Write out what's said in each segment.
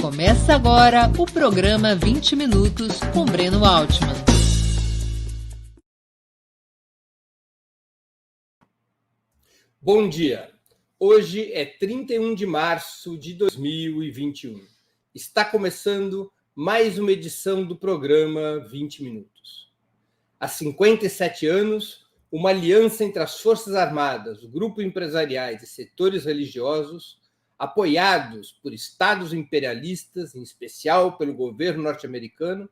Começa agora o programa 20 Minutos com Breno Altman. Bom dia. Hoje é 31 de março de 2021. Está começando mais uma edição do programa 20 Minutos. Há 57 anos, uma aliança entre as Forças Armadas, grupos empresariais e setores religiosos, apoiados por estados imperialistas, em especial pelo governo norte-americano,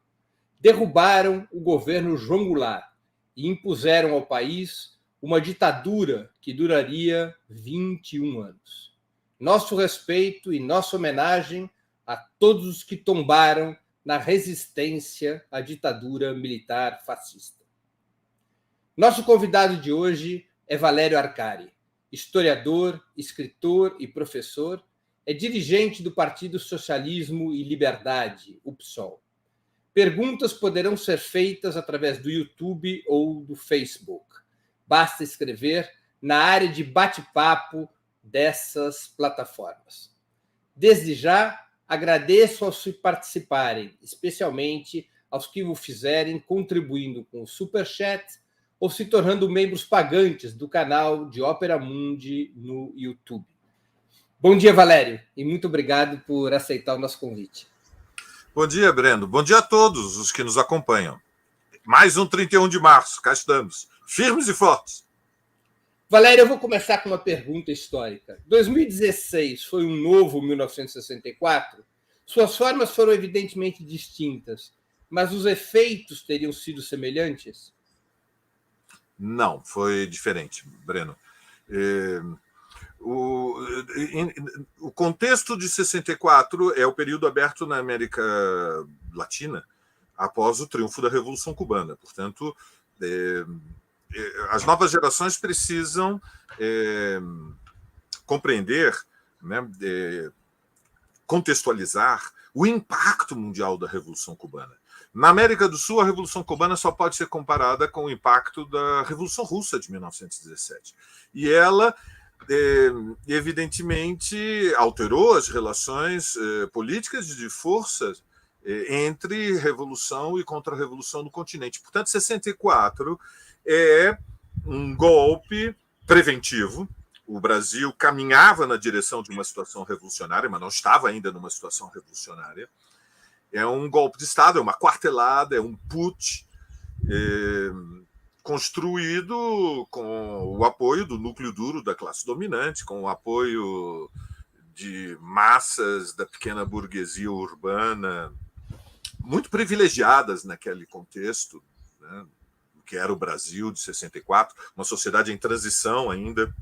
derrubaram o governo João Goulart e impuseram ao país uma ditadura que duraria 21 anos. Nosso respeito e nossa homenagem a todos os que tombaram na resistência à ditadura militar fascista. Nosso convidado de hoje é Valério Arcari, historiador, escritor e professor, é dirigente do Partido Socialismo e Liberdade, o PSOL. Perguntas poderão ser feitas através do YouTube ou do Facebook. Basta escrever na área de bate-papo dessas plataformas. Desde já, agradeço aos que participarem, especialmente aos que o fizerem contribuindo com o Superchat ou se tornando membros pagantes do canal de Ópera Mundi no YouTube. Bom dia, Valério, e muito obrigado por aceitar o nosso convite. Bom dia, Breno. Bom dia a todos os que nos acompanham. Mais um 31 de março, cá estamos, firmes e fortes. Valério, eu vou começar com uma pergunta histórica. 2016 foi um novo 1964? Suas formas foram evidentemente distintas, mas os efeitos teriam sido semelhantes? Não, foi diferente, Breno. O contexto de 64 é o período aberto na América Latina após o triunfo da Revolução Cubana. Portanto, as novas gerações precisam compreender, né, contextualizar o impacto mundial da Revolução Cubana. Na América do Sul, a Revolução Cubana só pode ser comparada com o impacto da Revolução Russa de 1917. E ela, evidentemente, alterou as relações políticas de força entre revolução e contra-revolução no continente. Portanto, 64 é um golpe preventivo. O Brasil caminhava na direção de uma situação revolucionária, mas não estava ainda numa situação revolucionária. É um golpe de Estado, é uma quartelada, é um putsch construído com o apoio do núcleo duro da classe dominante, com o apoio de massas da pequena burguesia urbana, muito privilegiadas naquele contexto, né, que era o Brasil de 64, uma sociedade em transição ainda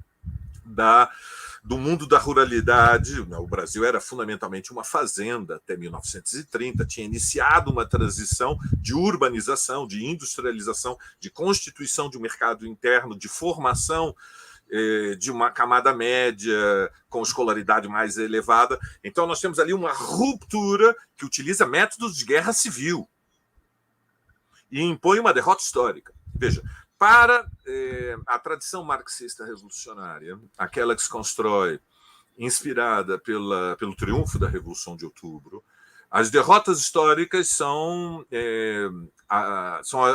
do mundo da ruralidade. O Brasil era fundamentalmente uma fazenda até 1930, tinha iniciado uma transição de urbanização, de industrialização, de constituição de um mercado interno, de formação de uma camada média com escolaridade mais elevada. Então, nós temos ali uma ruptura que utiliza métodos de guerra civil e impõe uma derrota histórica. Veja, para a tradição marxista revolucionária, aquela que se constrói inspirada pelo triunfo da Revolução de Outubro, as derrotas históricas são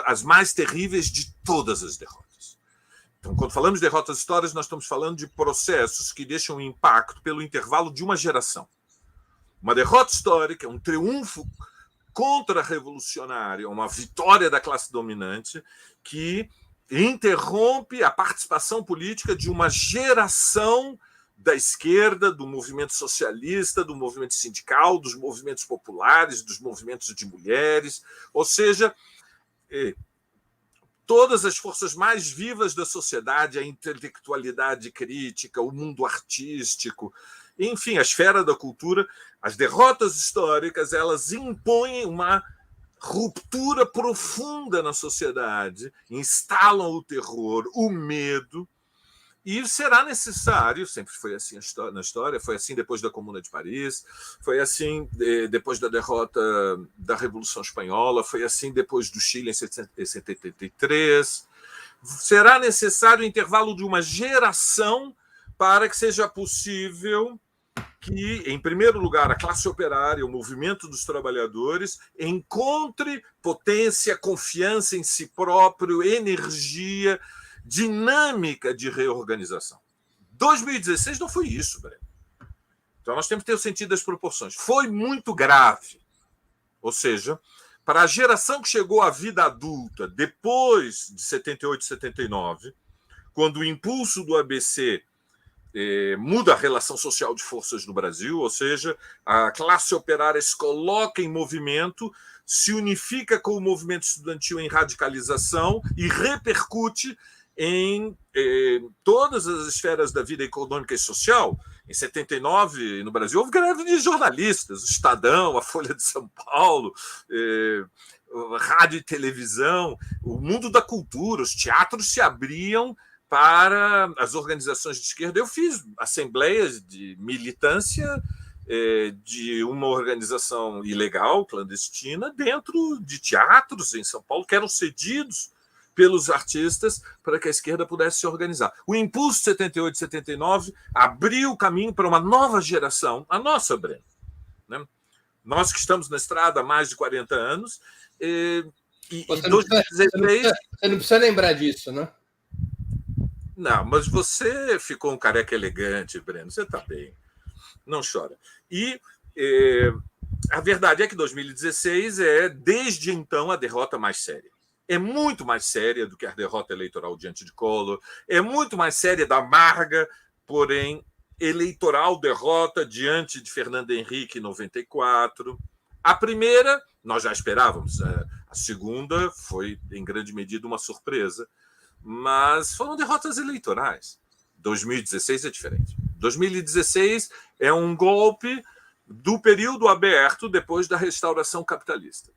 as mais terríveis de todas as derrotas. Então, quando falamos de derrotas históricas, nós estamos falando de processos que deixam um impacto pelo intervalo de uma geração. Uma derrota histórica é um triunfo contra-revolucionário, uma vitória da classe dominante que interrompe a participação política de uma geração da esquerda, do movimento socialista, do movimento sindical, dos movimentos populares, dos movimentos de mulheres, ou seja, todas as forças mais vivas da sociedade, a intelectualidade crítica, o mundo artístico, enfim, a esfera da cultura. As derrotas históricas, elas impõem uma ruptura profunda na sociedade, instalam o terror, o medo, e será necessário, sempre foi assim na história, foi assim depois da Comuna de Paris, foi assim depois da derrota da Revolução Espanhola, foi assim depois do Chile em 73, será necessário o intervalo de uma geração para que seja possível que, em primeiro lugar, a classe operária, o movimento dos trabalhadores, encontre potência, confiança em si próprio, energia, dinâmica de reorganização. 2016 não foi isso, Breno. Então, nós temos que ter o sentido das proporções. Foi muito grave. Ou seja, para a geração que chegou à vida adulta depois de 78, 79, quando o impulso do ABC muda a relação social de forças no Brasil, ou seja, a classe operária se coloca em movimento, se unifica com o movimento estudantil em radicalização e repercute em todas as esferas da vida econômica e social. Em 79, no Brasil, houve greve de jornalistas, o Estadão, a Folha de São Paulo, rádio e televisão, o mundo da cultura, os teatros se abriam para as organizações de esquerda. Eu fiz assembleias de militância de uma organização ilegal, clandestina, dentro de teatros em São Paulo, que eram cedidos pelos artistas para que a esquerda pudesse se organizar. O impulso de 78 e 79 abriu o caminho para uma nova geração, a nossa, Breno, né? Nós que estamos na estrada há mais de 40 anos, você não precisa lembrar disso, né? Não, mas você ficou um careca elegante, Breno. Você está bem. Não chora. E a verdade é que 2016 é, desde então, a derrota mais séria. É muito mais séria do que a derrota eleitoral diante de Collor. É muito mais séria da amarga, porém, eleitoral derrota diante de Fernando Henrique em 94. A primeira, nós já esperávamos. A segunda foi, em grande medida, uma surpresa. Mas foram derrotas eleitorais. 2016 é diferente. 2016 é um golpe do período aberto depois da restauração capitalista.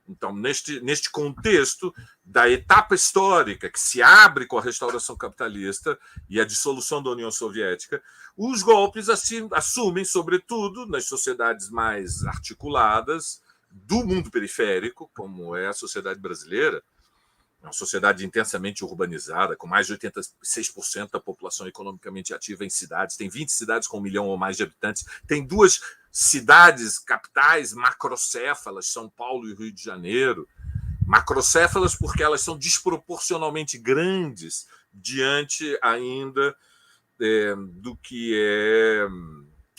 Então, neste contexto da etapa histórica que se abre com a restauração capitalista e a dissolução da União Soviética, os golpes assumem, sobretudo, nas sociedades mais articuladas do mundo periférico, como é a sociedade brasileira, uma sociedade intensamente urbanizada, com mais de 86% da população economicamente ativa em cidades. Tem 20 cidades com 1 milhão ou mais de habitantes. Tem 2 cidades capitais macrocéfalas, São Paulo e Rio de Janeiro. Macrocéfalas porque elas são desproporcionalmente grandes diante ainda do que é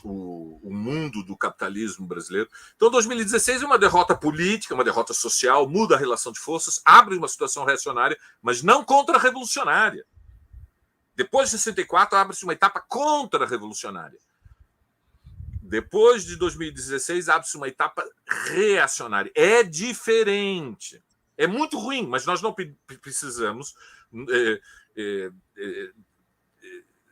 o mundo do capitalismo brasileiro. Então, 2016 é uma derrota política, uma derrota social, muda a relação de forças, abre uma situação reacionária, mas não contra-revolucionária. Depois de 64, abre-se uma etapa contra-revolucionária. Depois de 2016, abre-se uma etapa reacionária. É diferente. É muito ruim, mas nós não precisamos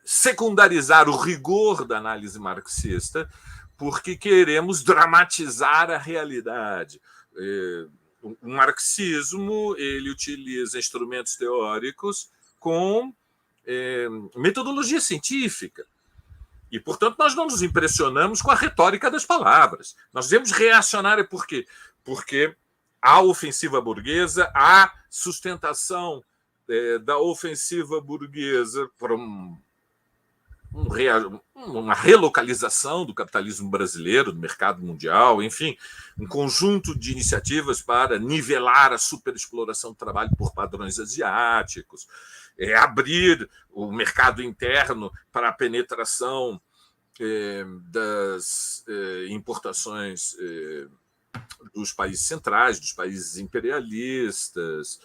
secundarizar o rigor da análise marxista porque queremos dramatizar a realidade. O marxismo ele utiliza instrumentos teóricos com metodologia científica. E, portanto, nós não nos impressionamos com a retórica das palavras. Nós dizemos reacionária por quê? Porque a ofensiva burguesa, a sustentação da ofensiva burguesa por uma relocalização do capitalismo brasileiro, do mercado mundial, enfim, um conjunto de iniciativas para nivelar a superexploração do trabalho por padrões asiáticos, abrir o mercado interno para a penetração das importações dos países centrais, dos países imperialistas,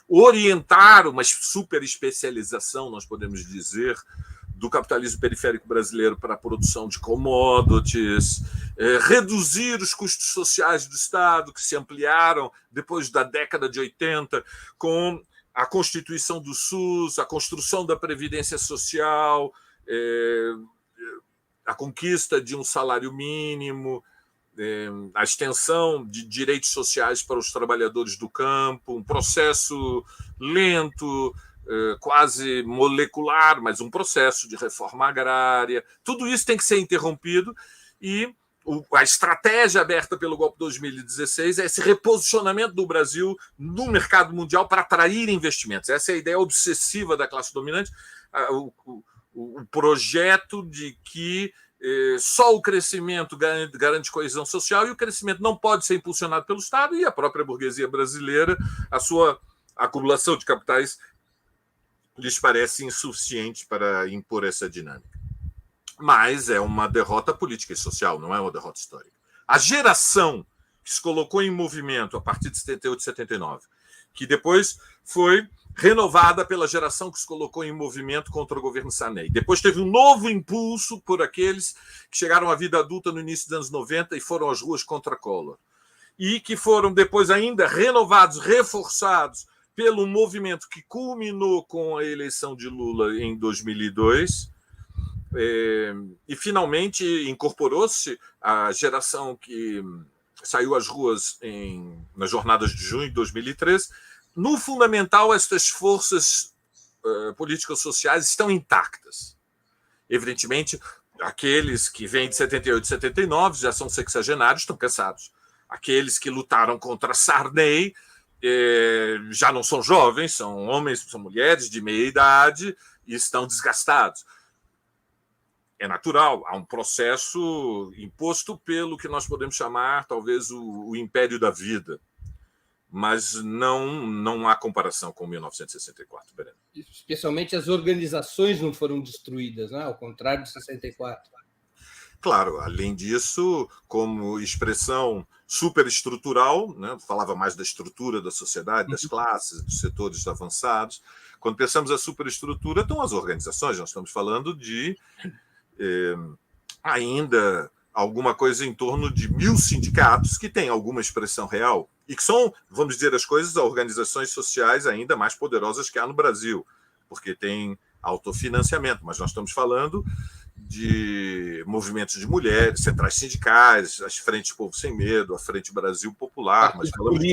orientar uma superespecialização, nós podemos dizer, do capitalismo periférico brasileiro para a produção de commodities, reduzir os custos sociais do Estado, que se ampliaram depois da década de 80, com a constituição do SUS, a construção da Previdência Social, a conquista de um salário mínimo, a extensão de direitos sociais para os trabalhadores do campo, um processo lento, quase molecular, mas um processo de reforma agrária. Tudo isso tem que ser interrompido e a estratégia aberta pelo golpe de 2016 é esse reposicionamento do Brasil no mercado mundial para atrair investimentos. Essa é a ideia obsessiva da classe dominante. o projeto de que só o crescimento garante coesão social e o crescimento não pode ser impulsionado pelo Estado, e a própria burguesia brasileira, a sua acumulação de capitais lhes parece insuficiente para impor essa dinâmica. Mas é uma derrota política e social, não é uma derrota histórica. A geração que se colocou em movimento a partir de 78 e 79, que depois foi renovada pela geração que se colocou em movimento contra o governo Sarney. Depois teve um novo impulso por aqueles que chegaram à vida adulta no início dos anos 90 e foram às ruas contra Collor. E que foram depois ainda renovados, reforçados pelo movimento que culminou com a eleição de Lula em 2002. E finalmente incorporou-se a geração que saiu às ruas nas jornadas de junho de 2013. No fundamental, estas forças políticas sociais estão intactas. Evidentemente, aqueles que vêm de 78 e 79 já são sexagenários, estão cansados. Aqueles que lutaram contra Sarney já não são jovens, são homens, são mulheres de meia idade e estão desgastados. É natural, há um processo imposto pelo que nós podemos chamar, talvez, o império da vida. Mas não há comparação com 1964, Breno. Especialmente as organizações não foram destruídas, né? Ao contrário de 64. Claro, além disso, como expressão superestrutural, né? Falava mais da estrutura da sociedade, das classes, dos setores avançados. Quando pensamos a superestrutura, estão as organizações. Nós estamos falando de ainda alguma coisa em torno de 1.000 sindicatos que têm alguma expressão real e que são, vamos dizer as coisas, organizações sociais ainda mais poderosas que há no Brasil, porque tem autofinanciamento, mas nós estamos falando de movimentos de mulheres, centrais sindicais, as Frentes Povo Sem Medo, a Frente Brasil Popular, mas falamos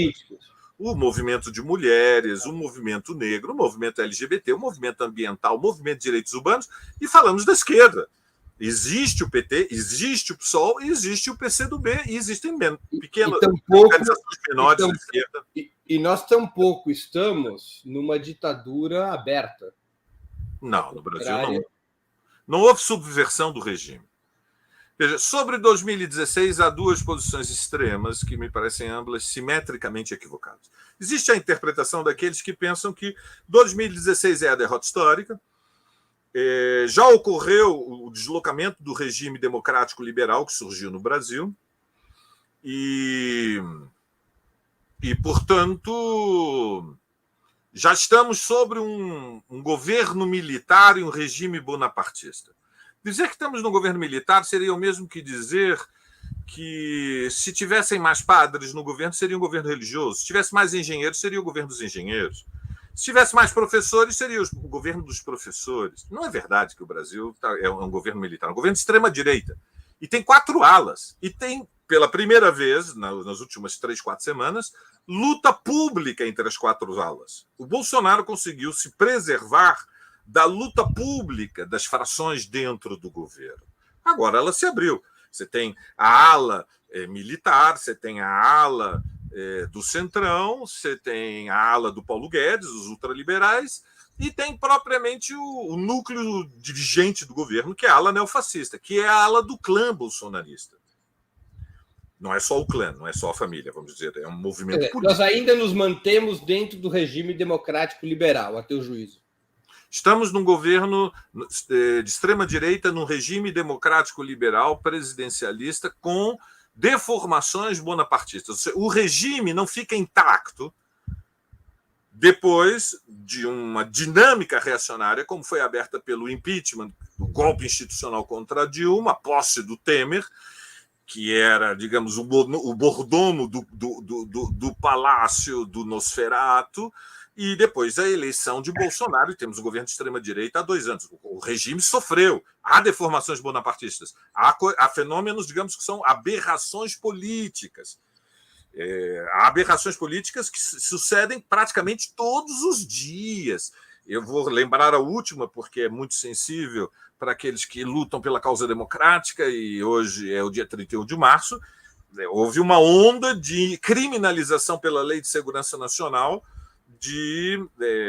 o movimento de mulheres, o movimento negro, o movimento LGBT, o movimento ambiental, o movimento de direitos urbanos, e falamos da esquerda. Existe o PT, existe o PSOL, existe o PCdoB, e existem pequenas organizações menores da esquerda. E nós tampouco estamos numa ditadura aberta. Não, no Brasil não. Não houve subversão do regime. Veja, sobre 2016, há duas posições extremas que me parecem ambas simetricamente equivocadas. Existe a interpretação daqueles que pensam que 2016 é a derrota histórica. Já ocorreu o deslocamento do regime democrático liberal que surgiu no Brasil e portanto, já estamos sobre um governo militar e um regime bonapartista. Dizer que estamos no governo militar seria o mesmo que dizer que se tivessem mais padres no governo, seria um governo religioso. Se tivesse mais engenheiros, seria o governo dos engenheiros. Se tivesse mais professores, seria o governo dos professores. Não é verdade que o Brasil é um governo militar, é um governo de extrema-direita. E tem 4 alas. E tem, pela primeira vez, nas últimas 3, 4 semanas, luta pública entre as 4 alas. O Bolsonaro conseguiu se preservar da luta pública das frações dentro do governo. Agora ela se abriu. Você tem a ala militar, você tem a ala do Centrão, você tem a ala do Paulo Guedes, os ultraliberais, e tem propriamente o núcleo dirigente do governo, que é a ala neofascista, que é a ala do clã bolsonarista. Não é só o clã, não é só a família, vamos dizer, é um movimento político. Nós ainda nos mantemos dentro do regime democrático liberal, a teu juízo. Estamos num governo de extrema-direita, num regime democrático liberal presidencialista com deformações bonapartistas. O regime não fica intacto depois de uma dinâmica reacionária, como foi aberta pelo impeachment, o golpe institucional contra a Dilma, a posse do Temer, que era, digamos, o mordomo do palácio do Nosferatu, e depois a eleição de Bolsonaro, e temos um governo de extrema-direita há 2 anos. O regime sofreu. Há deformações bonapartistas. Há fenômenos, digamos, que são aberrações políticas. Há aberrações políticas que sucedem praticamente todos os dias. Eu vou lembrar a última, porque é muito sensível para aqueles que lutam pela causa democrática, e hoje é o dia 31 de março. Houve uma onda de criminalização pela Lei de Segurança Nacional de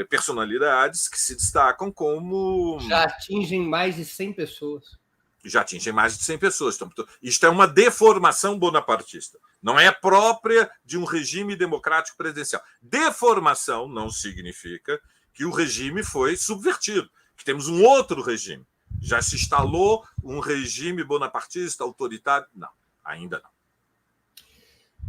personalidades que se destacam como... Já atingem mais de 100 pessoas. Já atingem mais de 100 pessoas. Então, isto é uma deformação bonapartista. Não é própria de um regime democrático presidencial. Deformação não significa que o regime foi subvertido, que temos um outro regime. Já se instalou um regime bonapartista, autoritário? Não, ainda não.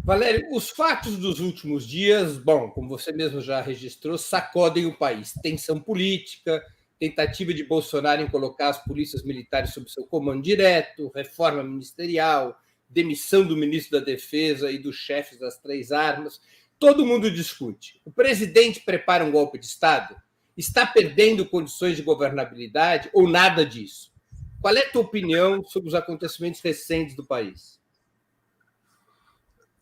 Valério, os fatos dos últimos dias, bom, como você mesmo já registrou, sacodem o país. Tensão política, tentativa de Bolsonaro em colocar as polícias militares sob seu comando direto, reforma ministerial, demissão do ministro da Defesa e dos chefes das 3 armas. Todo mundo discute. O presidente prepara um golpe de Estado? Está perdendo condições de governabilidade ou nada disso? Qual é a tua opinião sobre os acontecimentos recentes do país?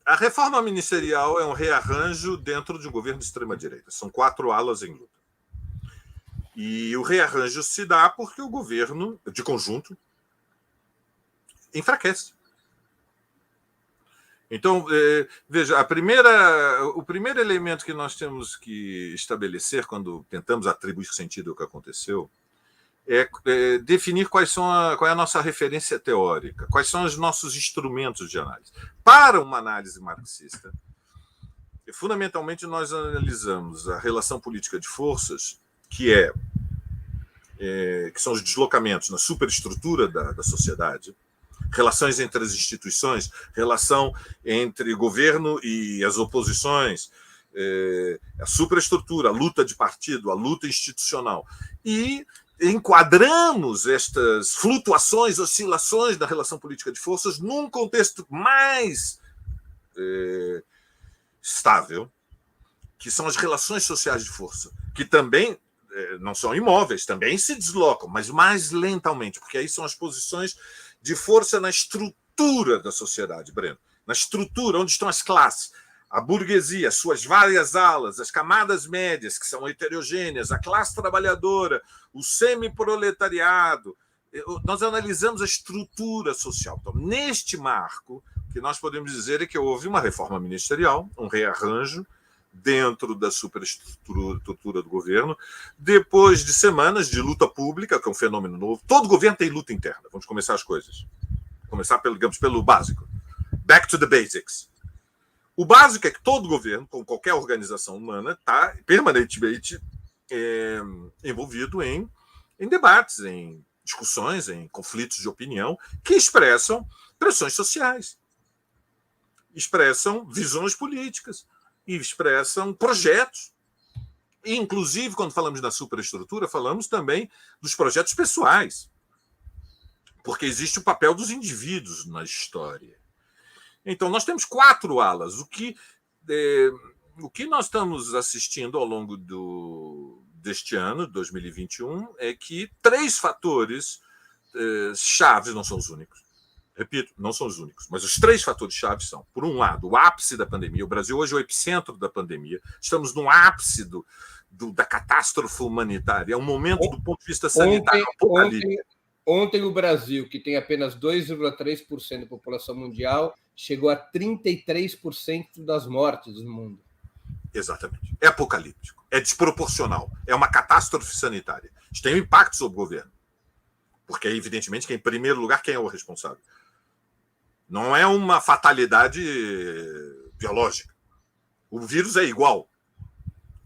A reforma ministerial é um rearranjo dentro de um governo de extrema-direita. São 4 alas em luta. E o rearranjo se dá porque o governo, de conjunto, enfraquece. Então, veja, o primeiro elemento que nós temos que estabelecer quando tentamos atribuir sentido ao que aconteceu é definir qual é a nossa referência teórica, quais são os nossos instrumentos de análise. Para uma análise marxista, fundamentalmente nós analisamos a relação política de forças, que são os deslocamentos na superestrutura da sociedade, relações entre as instituições, relação entre governo e as oposições, a superestrutura, a luta de partido, a luta institucional. E enquadramos estas flutuações, oscilações da relação política de forças num contexto mais estável, que são as relações sociais de força, que também não são imóveis, também se deslocam, mas mais lentamente, porque aí são as posições de força na estrutura da sociedade, Breno. Na estrutura, onde estão as classes. A burguesia, suas várias alas, as camadas médias, que são heterogêneas, a classe trabalhadora, o semi-proletariado. Nós analisamos a estrutura social. Então, neste marco, o que nós podemos dizer é que houve uma reforma ministerial, um rearranjo dentro da superestrutura do governo, depois de semanas de luta pública, que é um fenômeno novo. Todo governo tem luta interna. Vamos começar as coisas. Começar, pelo básico. Back to the basics. O básico é que todo governo, como qualquer organização humana, está permanentemente envolvido em debates, em discussões, em conflitos de opinião que expressam pressões sociais, expressam visões políticas, e expressam projetos. E, inclusive, quando falamos da superestrutura, falamos também dos projetos pessoais, porque existe o papel dos indivíduos na história. Então, nós temos 4 alas. O que nós estamos assistindo ao longo deste ano, 2021, é que 3 fatores chaves, não são os únicos. Repito, não são os únicos, mas os 3 fatores chaves são, por um lado, o ápice da pandemia. O Brasil hoje é o epicentro da pandemia. Estamos no ápice da catástrofe humanitária. É um momento, do ponto de vista sanitário, apocalíptico. Ontem o Brasil, que tem apenas 2,3% da população mundial, chegou a 33% das mortes do mundo. Exatamente. É apocalíptico. É desproporcional. É uma catástrofe sanitária. Isso tem um impacto sobre o governo. Porque, evidentemente, que em primeiro lugar, quem é o responsável? Não é uma fatalidade biológica. O vírus é igual.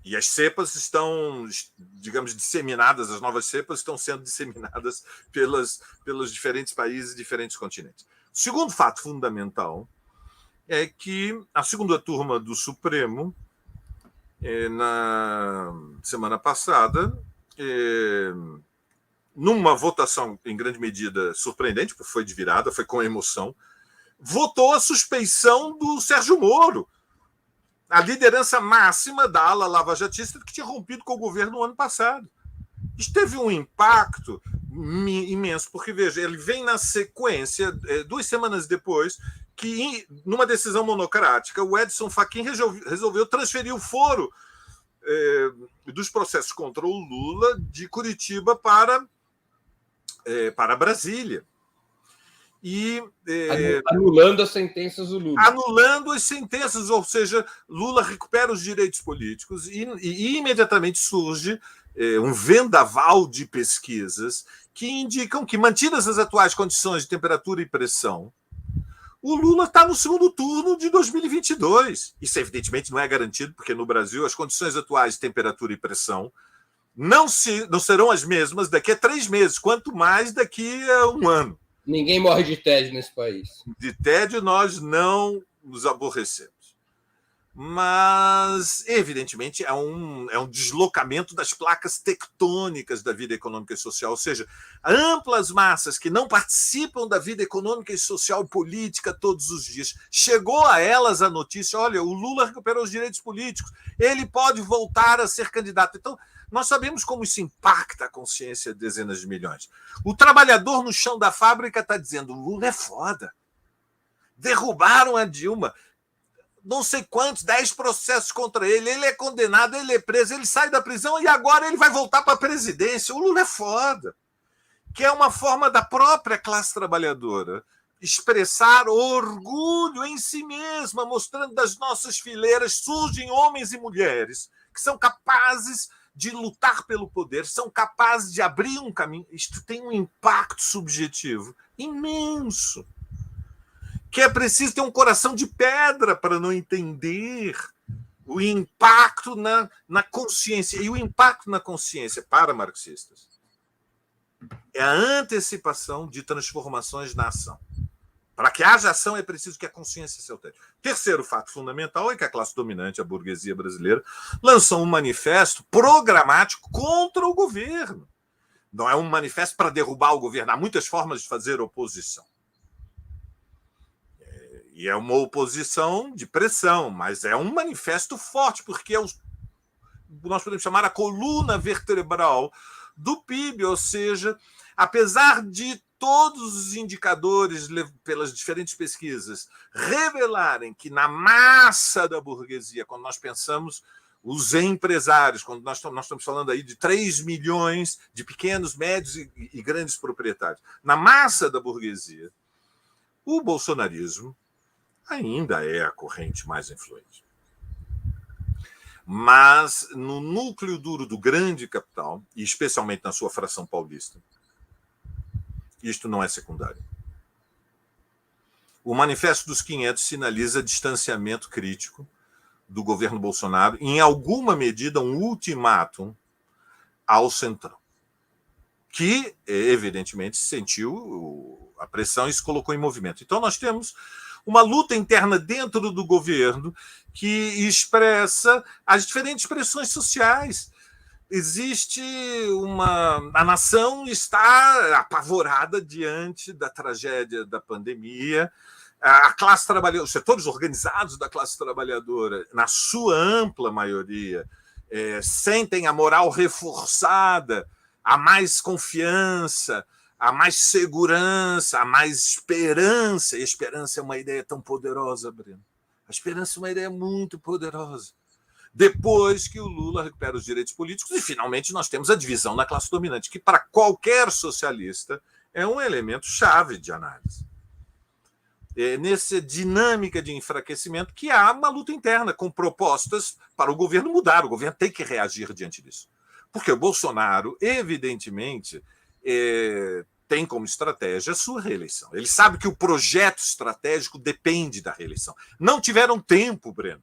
E as cepas estão, digamos, disseminadas, as novas cepas estão sendo disseminadas pelos diferentes países e diferentes continentes. O segundo fato fundamental é que a segunda turma do Supremo, na semana passada, numa votação em grande medida surpreendente, porque foi de virada, foi com emoção, votou a suspeição do Sérgio Moro, a liderança máxima da ala lavajatista que tinha rompido com o governo no ano passado. Isso teve um impacto imenso, porque, veja, ele vem na sequência, 2 semanas depois, que, numa decisão monocrática, o Edson Fachin resolveu transferir o foro dos processos contra o Lula de Curitiba para Brasília. e anulando as sentenças do Lula. Anulando as sentenças, ou seja, Lula recupera os direitos políticos e imediatamente surge um vendaval de pesquisas que indicam que, mantidas as atuais condições de temperatura e pressão, o Lula está no segundo turno de 2022. Isso, evidentemente, não é garantido, porque no Brasil as condições atuais de temperatura e pressão não serão as mesmas daqui a 3 meses, quanto mais daqui a 1 ano. Ninguém morre de tédio nesse país. De tédio nós não nos aborrecemos. Mas, evidentemente, é um deslocamento das placas tectônicas da vida econômica e social, ou seja, amplas massas que não participam da vida econômica e social e política todos os dias. Chegou a elas a notícia, olha, o Lula recuperou os direitos políticos, ele pode voltar a ser candidato. Então, nós sabemos como isso impacta a consciência de dezenas de milhões. O trabalhador no chão da fábrica está dizendo, o Lula é foda. Derrubaram a Dilma. Não sei quantos, 10 processos contra ele, ele é condenado, ele é preso, ele sai da prisão e agora ele vai voltar para a presidência. O Lula é foda. Que é uma forma da própria classe trabalhadora expressar orgulho em si mesma, mostrando das nossas fileiras surgem homens e mulheres que são capazes de lutar pelo poder, são capazes de abrir um caminho. Isto tem um impacto subjetivo imenso. Que é preciso ter um coração de pedra para não entender o impacto na consciência. E o impacto na consciência, para marxistas, é a antecipação de transformações na ação. Para que haja ação, é preciso que a consciência se altere. Terceiro fato fundamental é que a classe dominante, a burguesia brasileira, lançou um manifesto programático contra o governo. Não é um manifesto para derrubar o governo. Há muitas formas de fazer oposição. E é uma oposição de pressão, mas é um manifesto forte, porque nós podemos chamar a coluna vertebral do PIB, ou seja, apesar de todos os indicadores, pelas diferentes pesquisas, revelarem que na massa da burguesia, quando nós pensamos os empresários, quando nós estamos falando aí de 3 milhões de pequenos, médios e grandes proprietários, na massa da burguesia, o bolsonarismo ainda é a corrente mais influente. Mas no núcleo duro do grande capital, e especialmente na sua fração paulista, isto não é secundário. O Manifesto dos 500 sinaliza distanciamento crítico do governo Bolsonaro, em alguma medida um ultimátum ao Centrão, que evidentemente sentiu a pressão e se colocou em movimento. Então nós temos uma luta interna dentro do governo que expressa as diferentes pressões sociais. A nação está apavorada diante da tragédia da pandemia. A classe trabalhadora, os setores organizados da classe trabalhadora, na sua ampla maioria, sentem a moral reforçada, há mais confiança, há mais segurança, há mais esperança. E a esperança é uma ideia tão poderosa, Breno. A esperança é uma ideia muito poderosa. Depois que o Lula recupera os direitos políticos, e finalmente nós temos a divisão na classe dominante, que para qualquer socialista é um elemento chave de análise. É nessa dinâmica de enfraquecimento que há uma luta interna, com propostas para o governo mudar. O governo tem que reagir diante disso. Porque o Bolsonaro, evidentemente, tem como estratégia a sua reeleição. Ele sabe que o projeto estratégico depende da reeleição. Não tiveram tempo, Breno.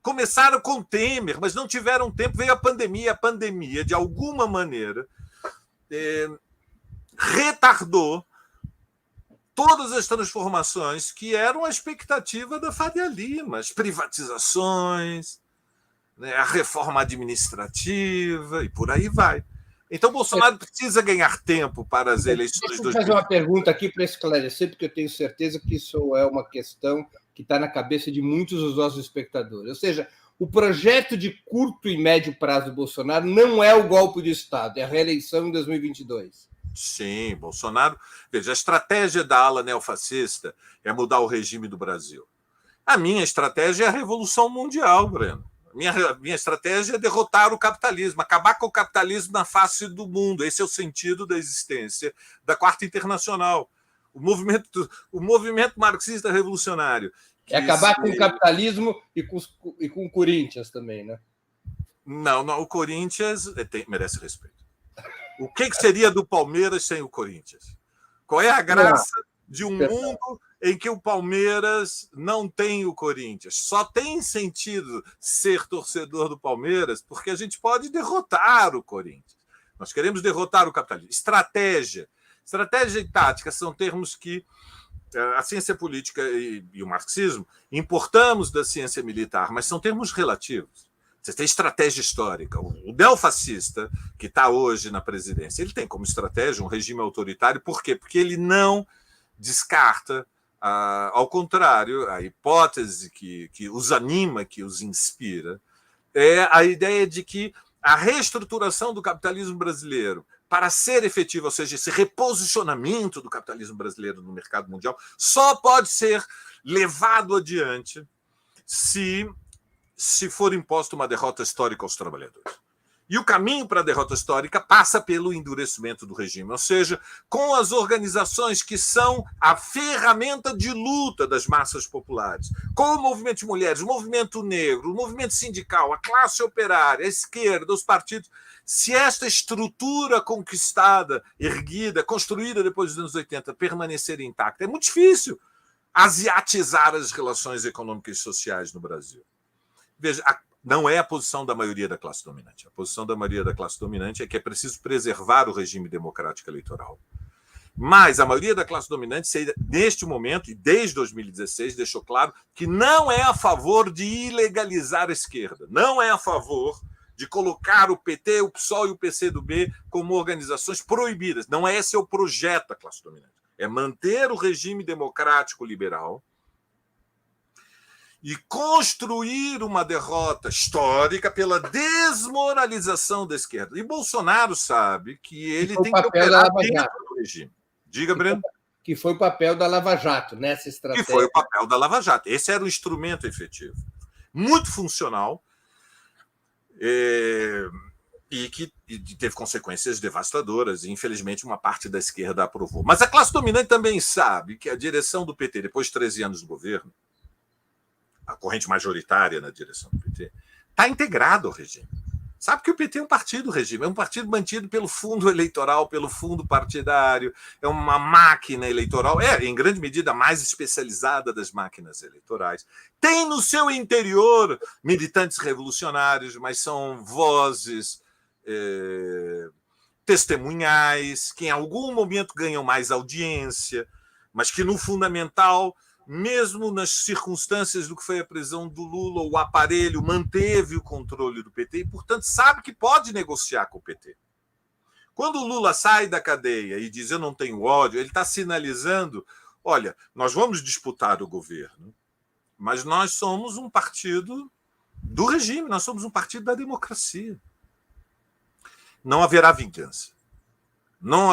Começaram com Temer, mas não tiveram tempo. Veio a pandemia. A pandemia, de alguma maneira, retardou todas as transformações que eram a expectativa da Faria Lima, as privatizações, né, a reforma administrativa e por aí vai. Então, Bolsonaro precisa ganhar tempo para as eleições. Deixa eu fazer uma pergunta aqui para esclarecer, porque eu tenho certeza que isso é uma questão que está na cabeça de muitos dos nossos espectadores. Ou seja, o projeto de curto e médio prazo do Bolsonaro não é o golpe de Estado, é a reeleição em 2022. Sim, Bolsonaro... Veja, a estratégia da ala neofascista é mudar o regime do Brasil. A minha estratégia é a Revolução Mundial, Breno. Minha estratégia é derrotar o capitalismo, acabar com o capitalismo na face do mundo. Esse é o sentido da existência da Quarta Internacional. o movimento marxista revolucionário. É acabar com o capitalismo e com o Corinthians também, né? Não, o Corinthians merece respeito. O que seria do Palmeiras sem o Corinthians? Qual é a graça de um mundo em que o Palmeiras não tem o Corinthians? Só tem sentido ser torcedor do Palmeiras porque a gente pode derrotar o Corinthians. Nós queremos derrotar o capitalismo. Estratégia e tática são termos que a ciência política e o marxismo importamos da ciência militar, mas são termos relativos. Você tem estratégia histórica. O neofascista, que está hoje na presidência, ele tem como estratégia um regime autoritário. Por quê? Porque ele não descarta, ao contrário, a hipótese que os anima, que os inspira, é a ideia de que a reestruturação do capitalismo brasileiro, para ser efetivo, ou seja, esse reposicionamento do capitalismo brasileiro no mercado mundial, só pode ser levado adiante se for imposta uma derrota histórica aos trabalhadores. E o caminho para a derrota histórica passa pelo endurecimento do regime, ou seja, com as organizações que são a ferramenta de luta das massas populares, com o movimento de mulheres, o movimento negro, o movimento sindical, a classe operária, a esquerda, os partidos. Se esta estrutura conquistada, erguida, construída depois dos anos 80, permanecer intacta, é muito difícil asiatizar as relações econômicas e sociais no Brasil. Veja, não é a posição da maioria da classe dominante. A posição da maioria da classe dominante é que é preciso preservar o regime democrático eleitoral. Mas a maioria da classe dominante, neste momento, e desde 2016, deixou claro que não é a favor de ilegalizar a esquerda, não é a favor de colocar o PT, o PSOL e o PCdoB como organizações proibidas. Não é esse o projeto da classe dominante. É manter o regime democrático liberal e construir uma derrota histórica pela desmoralização da esquerda. E Bolsonaro sabe que ele tem que operar dentro do regime. Diga, Breno. Que foi o papel da Lava Jato nessa estratégia. Que foi o papel da Lava Jato. Esse era o instrumento efetivo. Muito funcional e que teve consequências devastadoras. E, infelizmente, uma parte da esquerda aprovou. Mas a classe dominante também sabe que a direção do PT, depois de 13 anos do governo, a corrente majoritária na direção do PT, está integrado ao regime. Sabe que o PT é um partido regime, é um partido mantido pelo fundo eleitoral, pelo fundo partidário, é uma máquina eleitoral, em grande medida, a mais especializada das máquinas eleitorais. Tem no seu interior militantes revolucionários, mas são vozes testemunhais, que em algum momento ganham mais audiência, mas que no fundamental, mesmo nas circunstâncias do que foi a prisão do Lula, o aparelho manteve o controle do PT e, portanto, sabe que pode negociar com o PT. Quando o Lula sai da cadeia e diz eu não tenho ódio, ele está sinalizando, olha, nós vamos disputar o governo, mas nós somos um partido do regime, nós somos um partido da democracia. Não haverá vingança. Não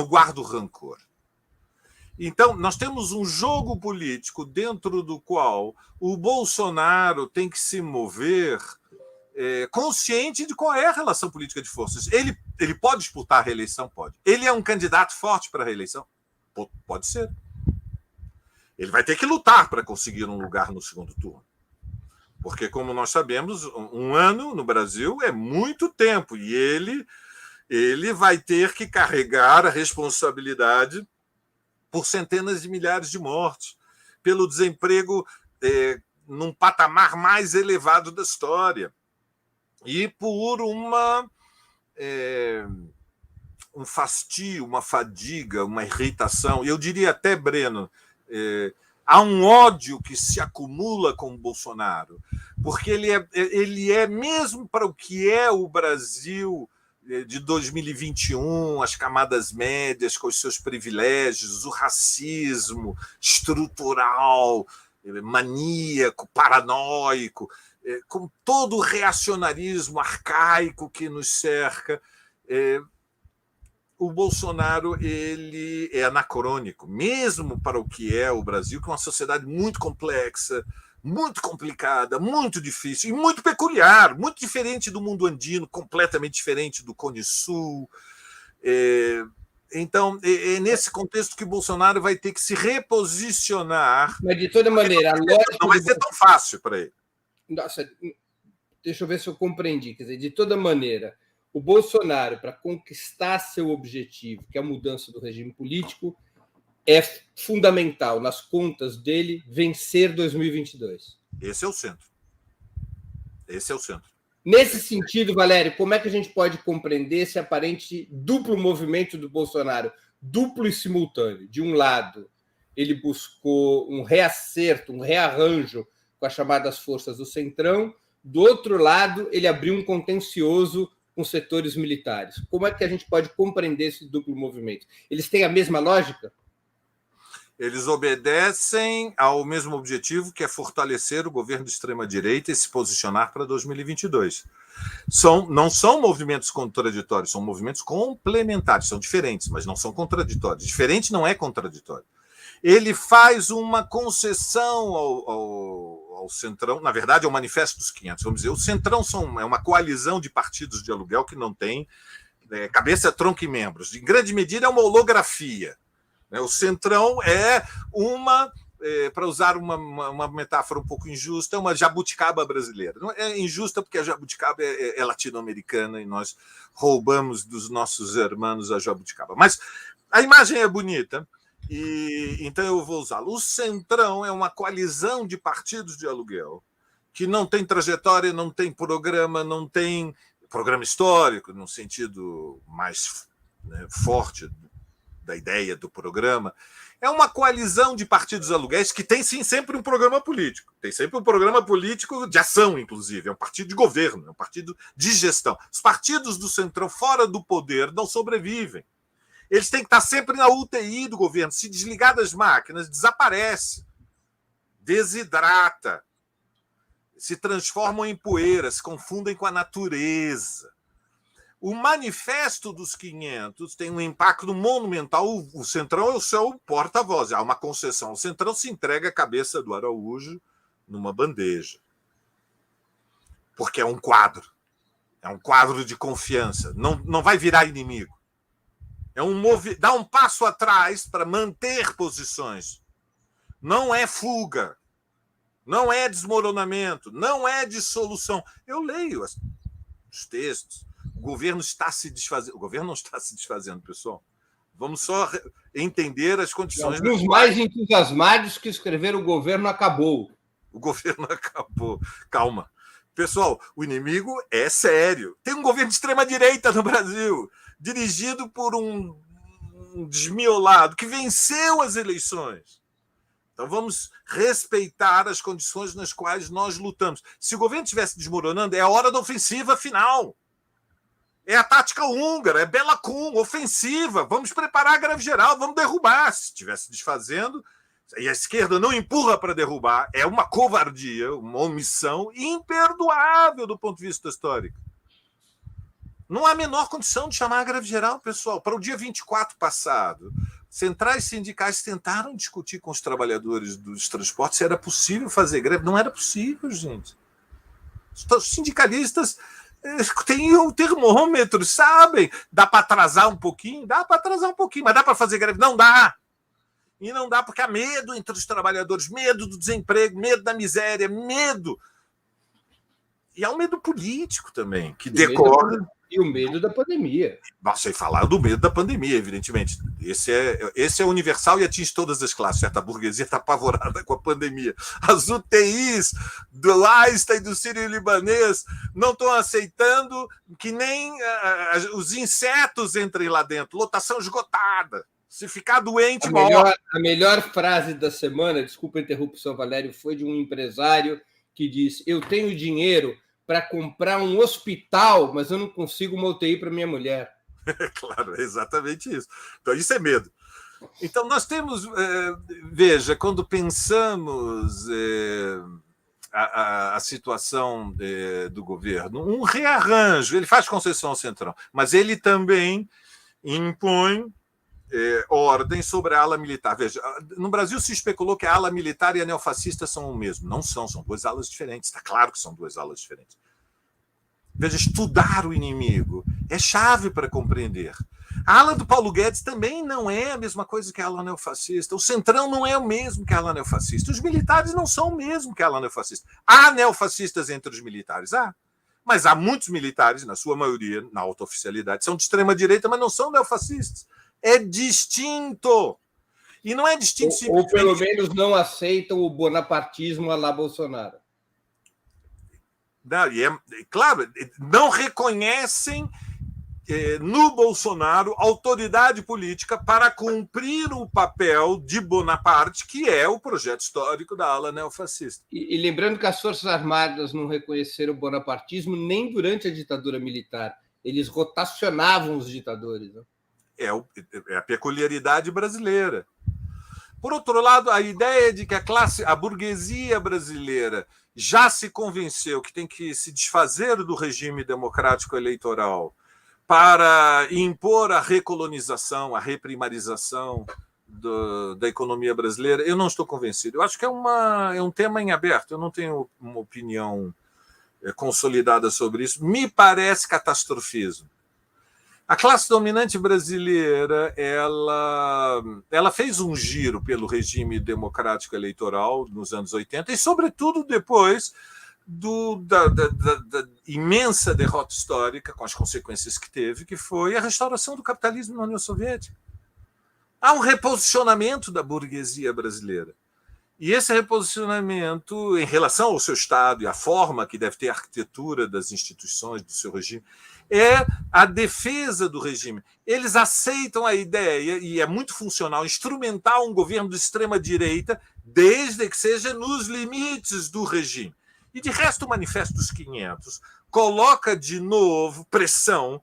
guardo rancor. Então, nós temos um jogo político dentro do qual o Bolsonaro tem que se mover consciente de qual é a relação política de forças. Ele pode disputar a reeleição? Pode. Ele é um candidato forte para a reeleição? Pode ser. Ele vai ter que lutar para conseguir um lugar no segundo turno. Porque, como nós sabemos, um ano no Brasil é muito tempo e ele vai ter que carregar a responsabilidade por centenas de milhares de mortes, pelo desemprego num patamar mais elevado da história e por um fastio, uma fadiga, uma irritação. Eu diria até, Breno, há um ódio que se acumula com o Bolsonaro, porque ele é mesmo para o que é o Brasil de 2021, as camadas médias com os seus privilégios, o racismo estrutural, maníaco, paranoico, com todo o reacionarismo arcaico que nos cerca. O Bolsonaro ele é anacrônico, mesmo para o que é o Brasil, que é uma sociedade muito complexa, muito complicada, muito difícil e muito peculiar, muito diferente do mundo andino, completamente diferente do Cone Sul. Então, é nesse contexto que o Bolsonaro vai ter que se reposicionar. Mas, de toda maneira, a lógica não vai ser tão fácil para ele. Nossa, deixa eu ver se eu compreendi. Quer dizer, de toda maneira, o Bolsonaro, para conquistar seu objetivo, que é a mudança do regime político, é fundamental, nas contas dele, vencer 2022. Esse é o centro. Esse é o centro. Nesse sentido, Valério, como é que a gente pode compreender esse aparente duplo movimento do Bolsonaro, duplo e simultâneo? De um lado, ele buscou um reacerto, um rearranjo com as chamadas forças do Centrão. Do outro lado, ele abriu um contencioso com setores militares. Como é que a gente pode compreender esse duplo movimento? Eles têm a mesma lógica? Eles obedecem ao mesmo objetivo, que é fortalecer o governo de extrema-direita e se posicionar para 2022. Não são movimentos contraditórios, são movimentos complementares, são diferentes, mas não são contraditórios. Diferente não é contraditório. Ele faz uma concessão ao Centrão, na verdade é o Manifesto dos 500, vamos dizer. O Centrão é uma coalizão de partidos de aluguel que não tem cabeça, tronco e membros. Em grande medida é uma holografia. O Centrão é para usar uma metáfora um pouco injusta, é uma jabuticaba brasileira. Não é injusta porque a jabuticaba é latino-americana e nós roubamos dos nossos irmãos a jabuticaba. Mas a imagem é bonita, e então eu vou usá-la. O Centrão é uma coalizão de partidos de aluguel que não tem trajetória, não tem programa histórico, no sentido mais forte da ideia do programa. É uma coalizão de partidos aluguéis que tem, sim, sempre um programa político. Tem sempre um programa político de ação, inclusive. É um partido de governo, é um partido de gestão. Os partidos do Centrão fora do poder não sobrevivem. Eles têm que estar sempre na UTI do governo. Se desligar das máquinas, desaparece, desidrata, se transformam em poeira, se confundem com a natureza. O Manifesto dos 500 tem um impacto monumental. O Centrão é o seu porta-voz. Há uma concessão. O Centrão se entrega a cabeça do Araújo numa bandeja. Porque é um quadro. É um quadro de confiança. Não vai virar inimigo. Dá um passo atrás para manter posições. Não é fuga. Não é desmoronamento. Não é dissolução. Eu leio os textos. O governo está se desfazendo. O governo não está se desfazendo, pessoal. Vamos só entender as condições. Os mais entusiasmados que escreveram o governo acabou. O governo acabou. Calma. Pessoal, o inimigo é sério. Tem um governo de extrema-direita no Brasil, dirigido por um desmiolado que venceu as eleições. Então vamos respeitar as condições nas quais nós lutamos. Se o governo estivesse desmoronando, é a hora da ofensiva final. É a tática húngara, é Bela Kun, ofensiva. Vamos preparar a greve geral, vamos derrubar. Se estivesse desfazendo, e a esquerda não empurra para derrubar, é uma covardia, uma omissão imperdoável do ponto de vista histórico. Não há a menor condição de chamar a greve geral, pessoal. Para o dia 24 passado, centrais sindicais tentaram discutir com os trabalhadores dos transportes se era possível fazer greve. Não era possível, gente. Os sindicalistas tem o termômetro, sabem? Dá para atrasar um pouquinho? Dá para atrasar um pouquinho, mas dá para fazer greve? Não dá. E não dá porque há medo entre os trabalhadores, medo do desemprego, medo da miséria, medo. E há um medo político também, que decorre. E o medo da pandemia. Sem falar do medo da pandemia, evidentemente. Esse é universal e atinge todas as classes. Certa burguesia está apavorada com a pandemia. As UTIs do Einstein e do Sírio-Libanês não estão aceitando que nem os insetos entrem lá dentro. Lotação esgotada. Se ficar doente, a melhor frase da semana, desculpa a interrupção, Valério, foi de um empresário que disse: eu tenho dinheiro para comprar um hospital, mas eu não consigo uma UTI para minha mulher. Claro, é exatamente isso. Então, isso é medo. Então, nós temos... veja, quando pensamos a situação do governo, um rearranjo, ele faz concessão ao Centrão, mas ele também impõe ordem sobre a ala militar. Veja, no Brasil se especulou que a ala militar e a neofascista são o mesmo. Não são duas alas diferentes. Está claro que são duas alas diferentes. Veja, estudar o inimigo é chave para compreender. A ala do Paulo Guedes também não é a mesma coisa que a ala neofascista. O Centrão não é o mesmo que a ala neofascista. Os militares não são o mesmo que a ala neofascista. Há neofascistas entre os militares, há. Mas há muitos militares, na sua maioria, na alta oficialidade, são de extrema-direita, mas não são neofascistas. É distinto. E não é distinto ou pelo menos não aceitam o bonapartismo à la Bolsonaro. Não, claro, não reconhecem no Bolsonaro autoridade política para cumprir o papel de Bonaparte, que é o projeto histórico da ala neofascista. E lembrando que as Forças Armadas não reconheceram o bonapartismo nem durante a ditadura militar. Eles rotacionavam os ditadores. Né? É a peculiaridade brasileira. Por outro lado, a ideia de que a burguesia brasileira já se convenceu que tem que se desfazer do regime democrático eleitoral para impor a recolonização, a reprimarização da economia brasileira, eu não estou convencido. Eu acho que é um tema em aberto, eu não tenho uma opinião consolidada sobre isso. Me parece catastrofismo. A classe dominante brasileira ela fez um giro pelo regime democrático eleitoral nos anos 80 e, sobretudo, depois da imensa derrota histórica, com as consequências que teve, que foi a restauração do capitalismo na União Soviética. Há um reposicionamento da burguesia brasileira. E esse reposicionamento, em relação ao seu Estado e à forma que deve ter a arquitetura das instituições do seu regime, é a defesa do regime. Eles aceitam a ideia, e é muito funcional, instrumentar um governo de extrema-direita, desde que seja nos limites do regime. E, de resto, o Manifesto dos 500 coloca de novo pressão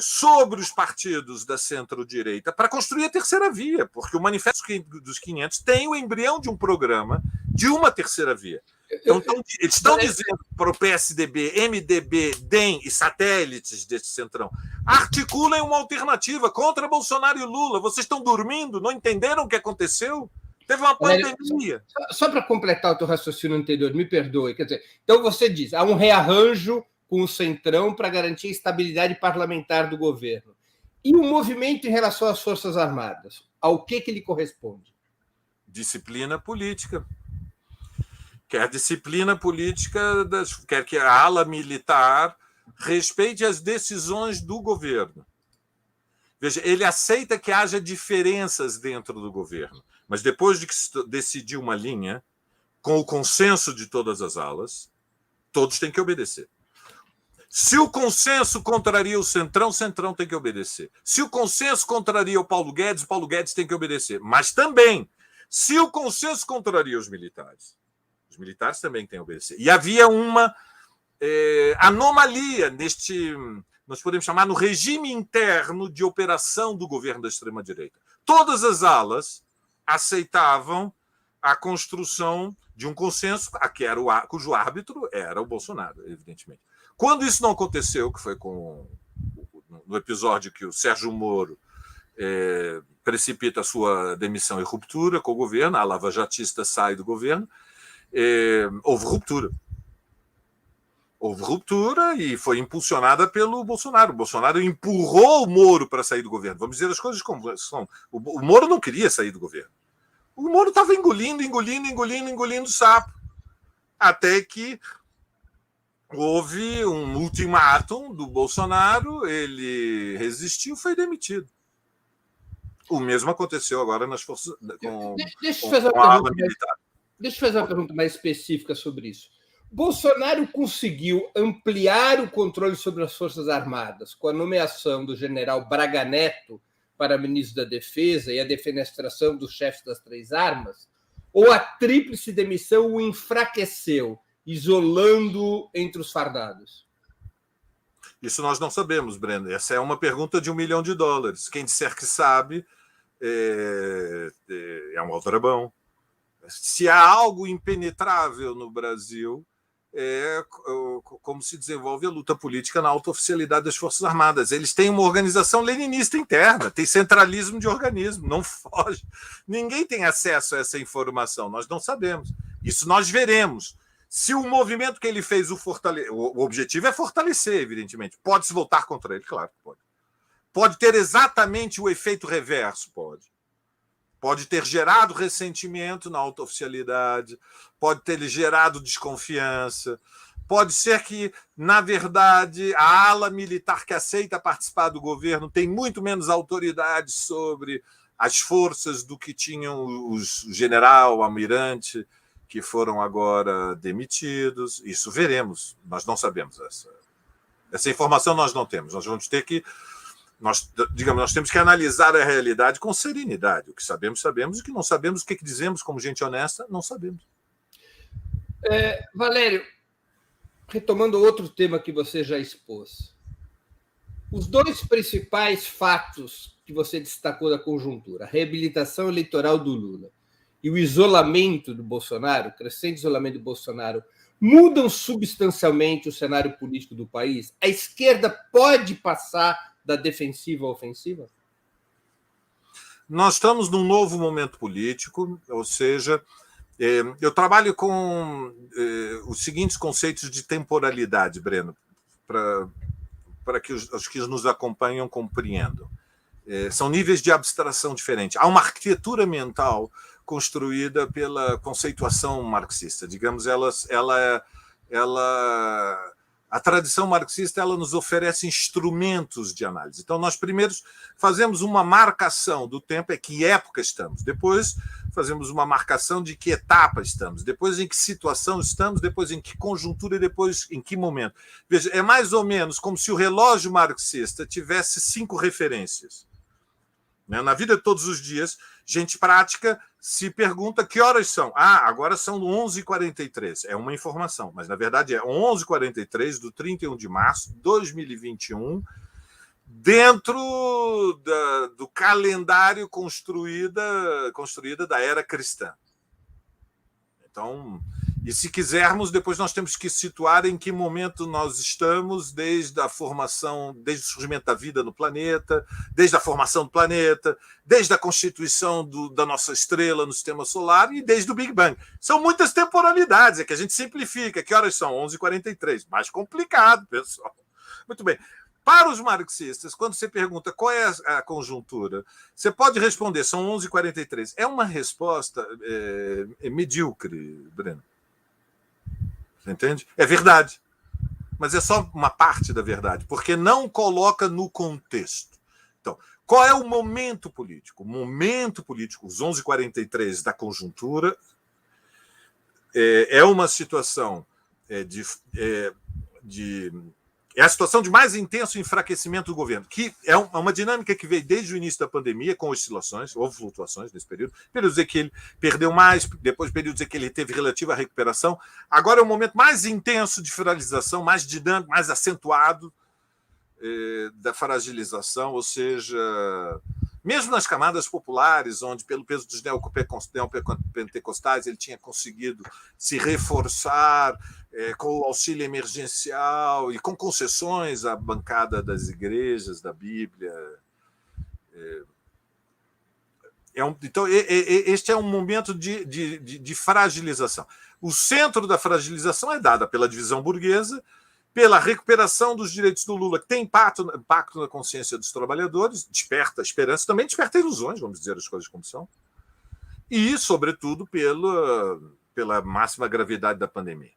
sobre os partidos da centro-direita para construir a terceira via, porque o Manifesto dos 500 tem o embrião de um programa de uma terceira via. Então, eles estão dizendo para o PSDB, MDB, DEM e satélites desse centrão, articulem uma alternativa contra Bolsonaro e Lula. Vocês estão dormindo? Não entenderam o que aconteceu? Teve uma pandemia. Só para completar o teu raciocínio anterior, me perdoe. Quer dizer, então você diz, há um rearranjo com o Centrão para garantir a estabilidade parlamentar do governo. E o movimento em relação às Forças Armadas? Ao que ele corresponde? Disciplina política. Quer disciplina política, quer que a ala militar respeite as decisões do governo. Veja, ele aceita que haja diferenças dentro do governo, mas depois de que se decidir uma linha, com o consenso de todas as alas, todos têm que obedecer. Se o consenso contraria o Centrão, o Centrão tem que obedecer. Se o consenso contraria o Paulo Guedes tem que obedecer. Mas também, se o consenso contraria os militares também têm que obedecer. E havia uma anomalia neste, nós podemos chamar, no regime interno de operação do governo da extrema-direita. Todas as alas aceitavam a construção de um consenso cujo árbitro era o Bolsonaro, evidentemente. Quando isso não aconteceu, que foi no episódio que o Sérgio Moro precipita a sua demissão e ruptura com o governo, a lavajatista sai do governo, houve ruptura. Houve ruptura e foi impulsionada pelo Bolsonaro. O Bolsonaro empurrou o Moro para sair do governo. Vamos dizer as coisas como são. O Moro não queria sair do governo. O Moro estava engolindo sapo. Até que houve um ultimátum do Bolsonaro, ele resistiu, foi demitido. O mesmo aconteceu agora nas forças com a ala militar. Deixa eu fazer uma pergunta mais específica sobre isso. Bolsonaro conseguiu ampliar o controle sobre as Forças Armadas com a nomeação do general Braga Neto para ministro da Defesa e a defenestração dos chefes das 3 armas? Ou a tríplice demissão o enfraqueceu, isolando entre os fardados? Isso nós não sabemos, Breno. Essa é uma pergunta de $1 milhão. Quem disser que sabe é um aldrabão. Se há algo impenetrável no Brasil, é como se desenvolve a luta política na alta oficialidade das Forças Armadas. Eles têm uma organização leninista interna, tem centralismo de organismo, não foge. Ninguém tem acesso a essa informação, nós não sabemos. Isso nós veremos. Se o movimento que ele fez o objetivo é fortalecer, evidentemente. Pode-se voltar contra ele? Claro que pode. Pode ter exatamente o efeito reverso, pode. Pode ter gerado ressentimento na alta oficialidade, pode ter gerado desconfiança, pode ser que, na verdade, a ala militar que aceita participar do governo tem muito menos autoridade sobre as forças do que tinham o general, o almirante, que foram agora demitidos. Isso veremos, nós não sabemos. Essa informação nós não temos. Nós vamos ter que... Nós temos que analisar a realidade com serenidade. O que sabemos, sabemos. O que não sabemos, o que dizemos como gente honesta, não sabemos. Valério, retomando outro tema que você já expôs, os dois principais fatos que você destacou da conjuntura, a reabilitação eleitoral do Lula e o isolamento do Bolsonaro, o crescente isolamento do Bolsonaro, mudam substancialmente o cenário político do país? A esquerda pode passar da defensiva à ofensiva? Nós estamos num novo momento político, ou seja, eu trabalho com os seguintes conceitos de temporalidade, Breno, para que os que nos acompanham compreendam. São níveis de abstração diferentes. Há uma arquitetura mental construída pela conceituação marxista. Digamos, a tradição marxista ela nos oferece instrumentos de análise. Então, nós primeiro fazemos uma marcação do tempo, que época estamos. Depois, fazemos uma marcação de que etapa estamos. Depois, em que situação estamos. Depois, em que conjuntura e depois, em que momento. Veja, é mais ou menos como se o relógio marxista tivesse 5 referências. Na vida de todos os dias, gente prática se pergunta que horas são. Agora são 11h43. É uma informação, mas na verdade é 11h43 do 31 de março de 2021, dentro do calendário construída da era cristã. Então, e se quisermos, depois nós temos que situar em que momento nós estamos, desde a formação, desde o surgimento da vida no planeta, desde a formação do planeta, desde a constituição da nossa estrela no sistema solar e desde o Big Bang. São muitas temporalidades, é que a gente simplifica. Que horas são? 11h43. Mais complicado, pessoal. Muito bem. Para os marxistas, quando você pergunta qual é a conjuntura, você pode responder, são 11h43. É uma resposta medíocre, Breno. Você entende? É verdade. Mas é só uma parte da verdade, porque não coloca no contexto. Então, qual é o momento político? O momento político, os 11h43 da conjuntura, é uma situação é a situação de mais intenso enfraquecimento do governo, que é uma dinâmica que veio desde o início da pandemia, com oscilações, houve flutuações nesse período, períodos em que ele perdeu mais, depois períodos em que ele teve relativa recuperação. Agora é o momento mais intenso de fragilização, mais dinâmico, mais acentuado da fragilização, ou seja, mesmo nas camadas populares, onde, pelo peso dos neopentecostais, ele tinha conseguido se reforçar com o auxílio emergencial e com concessões à bancada das igrejas, da Bíblia. Então, este é um momento de fragilização. O centro da fragilização é dada pela divisão burguesa, pela recuperação dos direitos do Lula, que tem impacto na consciência dos trabalhadores, desperta esperança, também desperta ilusões, vamos dizer as coisas como são, e, sobretudo, pela máxima gravidade da pandemia.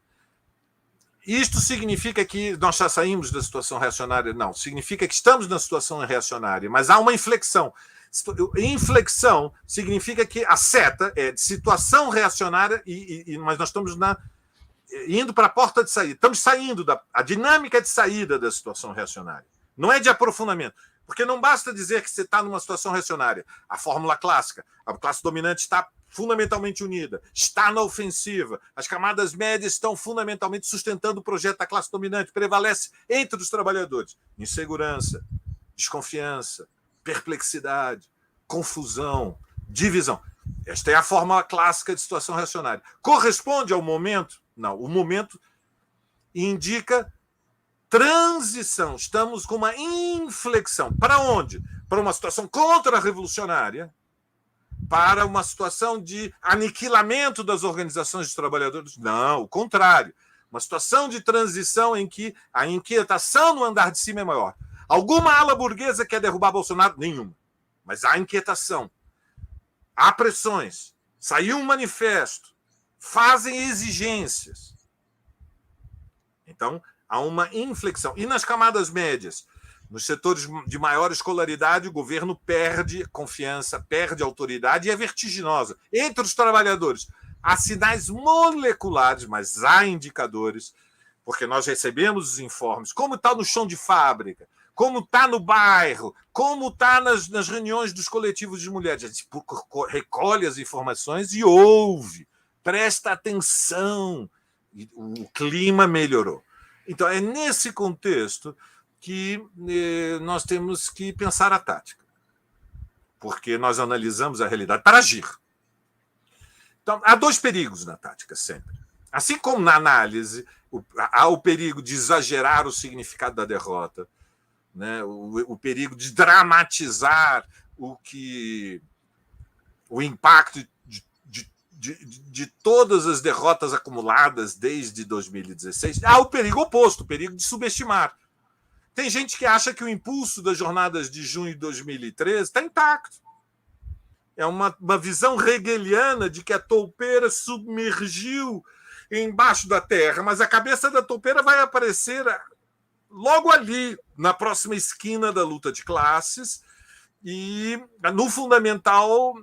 Isto significa que nós já saímos da situação reacionária? Não, significa que estamos na situação reacionária, mas há uma inflexão. Inflexão significa que a seta é de situação reacionária, mas nós estamos indo para a porta de saída. Estamos saindo a dinâmica de saída da situação reacionária. Não é de aprofundamento. Porque não basta dizer que você está numa situação reacionária. A fórmula clássica, a classe dominante está fundamentalmente unida, está na ofensiva, as camadas médias estão fundamentalmente sustentando o projeto da classe dominante, prevalece entre os trabalhadores insegurança, desconfiança, perplexidade, confusão, divisão. Esta é a fórmula clássica de situação reacionária. Corresponde ao momento? Não, o momento indica transição. Estamos com uma inflexão. Para onde? Para uma situação contra-revolucionária, para uma situação de aniquilamento das organizações de trabalhadores? Não, o contrário. Uma situação de transição em que a inquietação no andar de cima é maior. Alguma ala burguesa quer derrubar Bolsonaro? Nenhuma. Mas há inquietação. Há pressões. Saiu um manifesto. Fazem exigências. Então, há uma inflexão. E nas camadas médias? Nos setores de maior escolaridade, o governo perde confiança, perde autoridade e é vertiginosa. Entre os trabalhadores, há sinais moleculares, mas há indicadores, porque nós recebemos os informes, como está no chão de fábrica, como está no bairro, como está nas reuniões dos coletivos de mulheres. A gente recolhe as informações e ouve, presta atenção. O clima melhorou. Então, é nesse contexto que nós temos que pensar a tática, porque nós analisamos a realidade para agir. Então, há dois perigos na tática, sempre. Assim como na análise, há o perigo de exagerar o significado da derrota, né? O perigo de dramatizar o impacto de todas as derrotas acumuladas desde 2016. Há o perigo oposto, o perigo de subestimar. Tem gente que acha que o impulso das jornadas de junho de 2013 está intacto. É uma visão hegeliana de que a toupeira submergiu embaixo da terra, mas a cabeça da toupeira vai aparecer logo ali, na próxima esquina da luta de classes, e, no fundamental,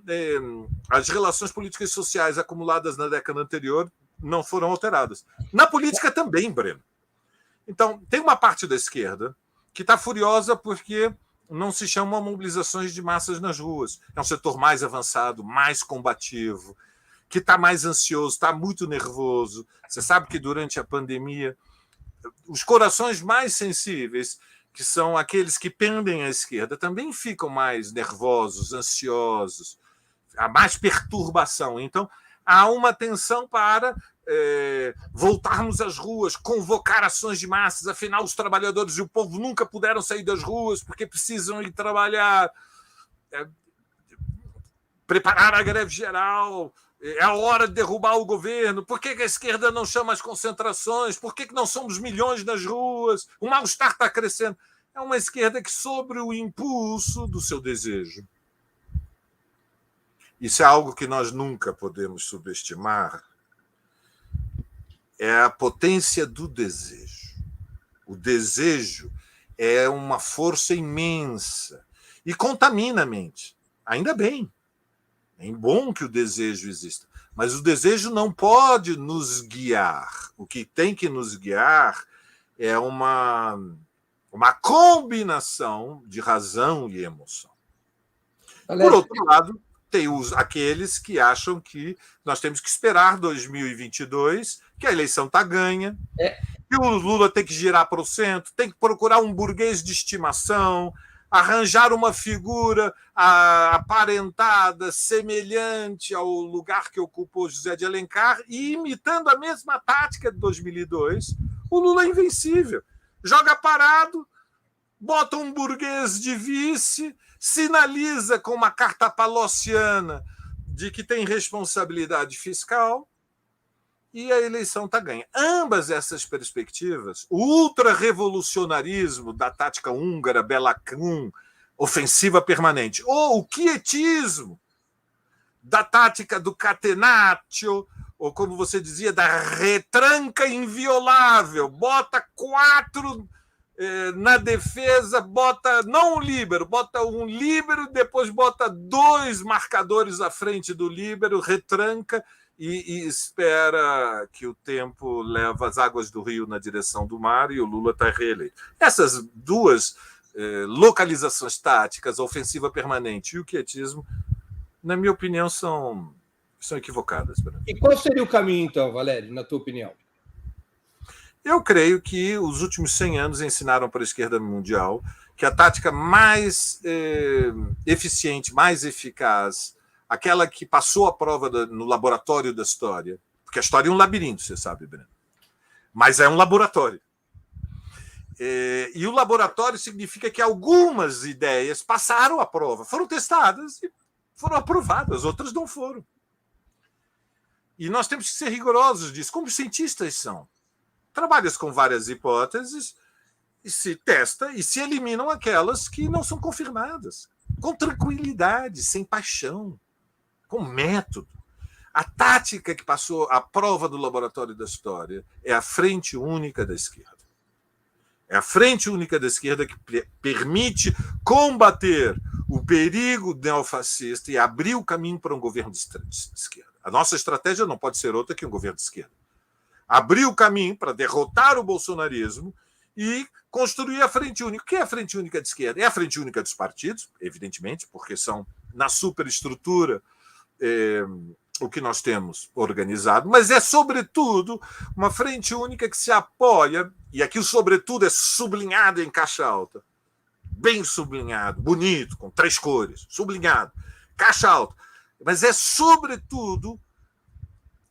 as relações políticas e sociais acumuladas na década anterior não foram alteradas. Na política também, Breno. Então, tem uma parte da esquerda que está furiosa porque não se chamam mobilizações de massas nas ruas. É um setor mais avançado, mais combativo, que está mais ansioso, está muito nervoso. Você sabe que durante a pandemia, os corações mais sensíveis, que são aqueles que pendem à esquerda, também ficam mais nervosos, ansiosos, há mais perturbação. Então, há uma tensão para voltarmos às ruas, convocar ações de massas, afinal os trabalhadores e o povo nunca puderam sair das ruas porque precisam ir trabalhar, preparar a greve geral, é a hora de derrubar o governo, por que a esquerda não chama as concentrações, por que não somos milhões nas ruas, o mal-estar está crescendo. É uma esquerda que, sobre o impulso do seu desejo, isso é algo que nós nunca podemos subestimar, é a potência do desejo. O desejo é uma força imensa e contamina a mente. Ainda bem. É bom que o desejo exista. Mas o desejo não pode nos guiar. O que tem que nos guiar é uma combinação de razão e emoção. Por outro lado, tem aqueles que acham que nós temos que esperar 2022, que a eleição está ganha, que o Lula tem que girar para o centro, tem que procurar um burguês de estimação, arranjar uma figura aparentada, semelhante ao lugar que ocupou José de Alencar, e imitando a mesma tática de 2002, o Lula é invencível. Joga parado, bota um burguês de vice, sinaliza com uma carta palossiana de que tem responsabilidade fiscal e a eleição está ganha. Ambas essas perspectivas, o ultra-revolucionarismo da tática húngara, Bela Kun, ofensiva permanente, ou o quietismo da tática do catenaccio, ou como você dizia, da retranca inviolável, bota 4 na defesa, bota não um líbero, bota um líbero, depois bota 2 marcadores à frente do líbero, retranca e espera que o tempo leve as águas do rio na direção do mar e o Lula está reeleito. Essas duas localizações táticas, a ofensiva permanente e o quietismo, na minha opinião, são equivocadas. E qual seria o caminho, então, Valério, na tua opinião? Eu creio que os últimos 100 anos ensinaram para a esquerda mundial que a tática mais eficiente, mais eficaz, aquela que passou a prova no laboratório da história, porque a história é um labirinto, você sabe, Breno, mas é um laboratório. E o laboratório significa que algumas ideias passaram a prova, foram testadas e foram aprovadas, outras não foram. E nós temos que ser rigorosos disso, como os cientistas são. Trabalhas com várias hipóteses e se testa e se eliminam aquelas que não são confirmadas, com tranquilidade, sem paixão, com método. A tática que passou a prova do laboratório da história é a frente única da esquerda. É a frente única da esquerda que permite combater o perigo neofascista e abrir o caminho para um governo de esquerda. A nossa estratégia não pode ser outra que um governo de esquerda. Abrir o caminho para derrotar o bolsonarismo e construir a frente única. O que é a frente única de esquerda? É a frente única dos partidos, evidentemente, porque são, na superestrutura, o que nós temos organizado, mas é, sobretudo, uma frente única que se apoia, e aqui o sobretudo é sublinhado em caixa alta, bem sublinhado, bonito, com 3 cores, sublinhado, caixa alta, mas é, sobretudo,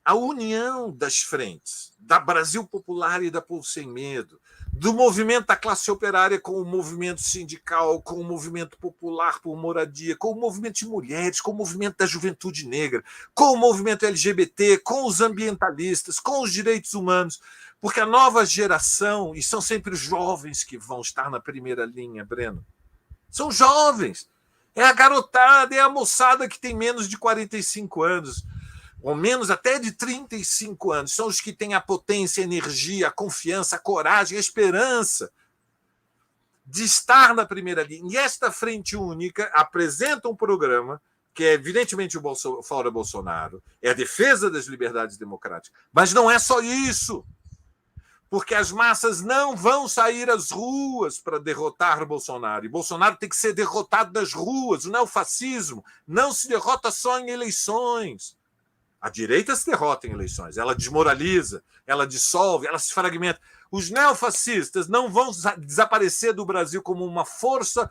a união das frentes, da Brasil Popular e da Povo Sem Medo, do movimento da classe operária com o movimento sindical, com o movimento popular por moradia, com o movimento de mulheres, com o movimento da juventude negra, com o movimento LGBT, com os ambientalistas, com os direitos humanos, porque a nova geração, e são sempre os jovens que vão estar na primeira linha, Breno, são jovens, é a garotada, é a moçada que tem menos de 45 anos, ou menos até de 35 anos, são os que têm a potência, a energia, a confiança, a coragem, a esperança de estar na primeira linha. E esta frente única apresenta um programa que é, evidentemente, o fora Bolsonaro, é a defesa das liberdades democráticas. Mas não é só isso, porque as massas não vão sair às ruas para derrotar Bolsonaro. E Bolsonaro tem que ser derrotado nas ruas. O neofascismo não se derrota só em eleições. A direita se derrota em eleições, ela desmoraliza, ela dissolve, ela se fragmenta. Os neofascistas não vão desaparecer do Brasil como uma força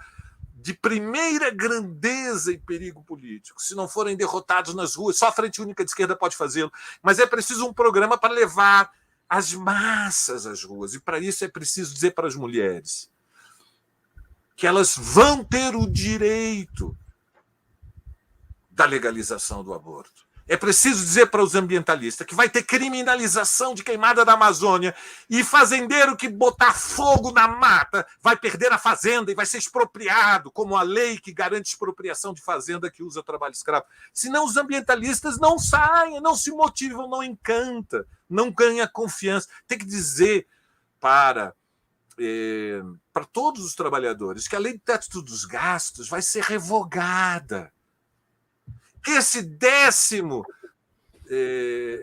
de primeira grandeza e perigo político, se não forem derrotados nas ruas. Só a Frente Única de Esquerda pode fazê-lo. Mas é preciso um programa para levar as massas às ruas. E para isso é preciso dizer para as mulheres que elas vão ter o direito da legalização do aborto. É preciso dizer para os ambientalistas que vai ter criminalização de queimada da Amazônia e fazendeiro que botar fogo na mata vai perder a fazenda e vai ser expropriado, como a lei que garante expropriação de fazenda que usa trabalho escravo. Senão os ambientalistas não saem, não se motivam, não encanta, não ganha confiança. Tem que dizer para todos os trabalhadores que a lei do teto dos gastos vai ser revogada. Esse 10º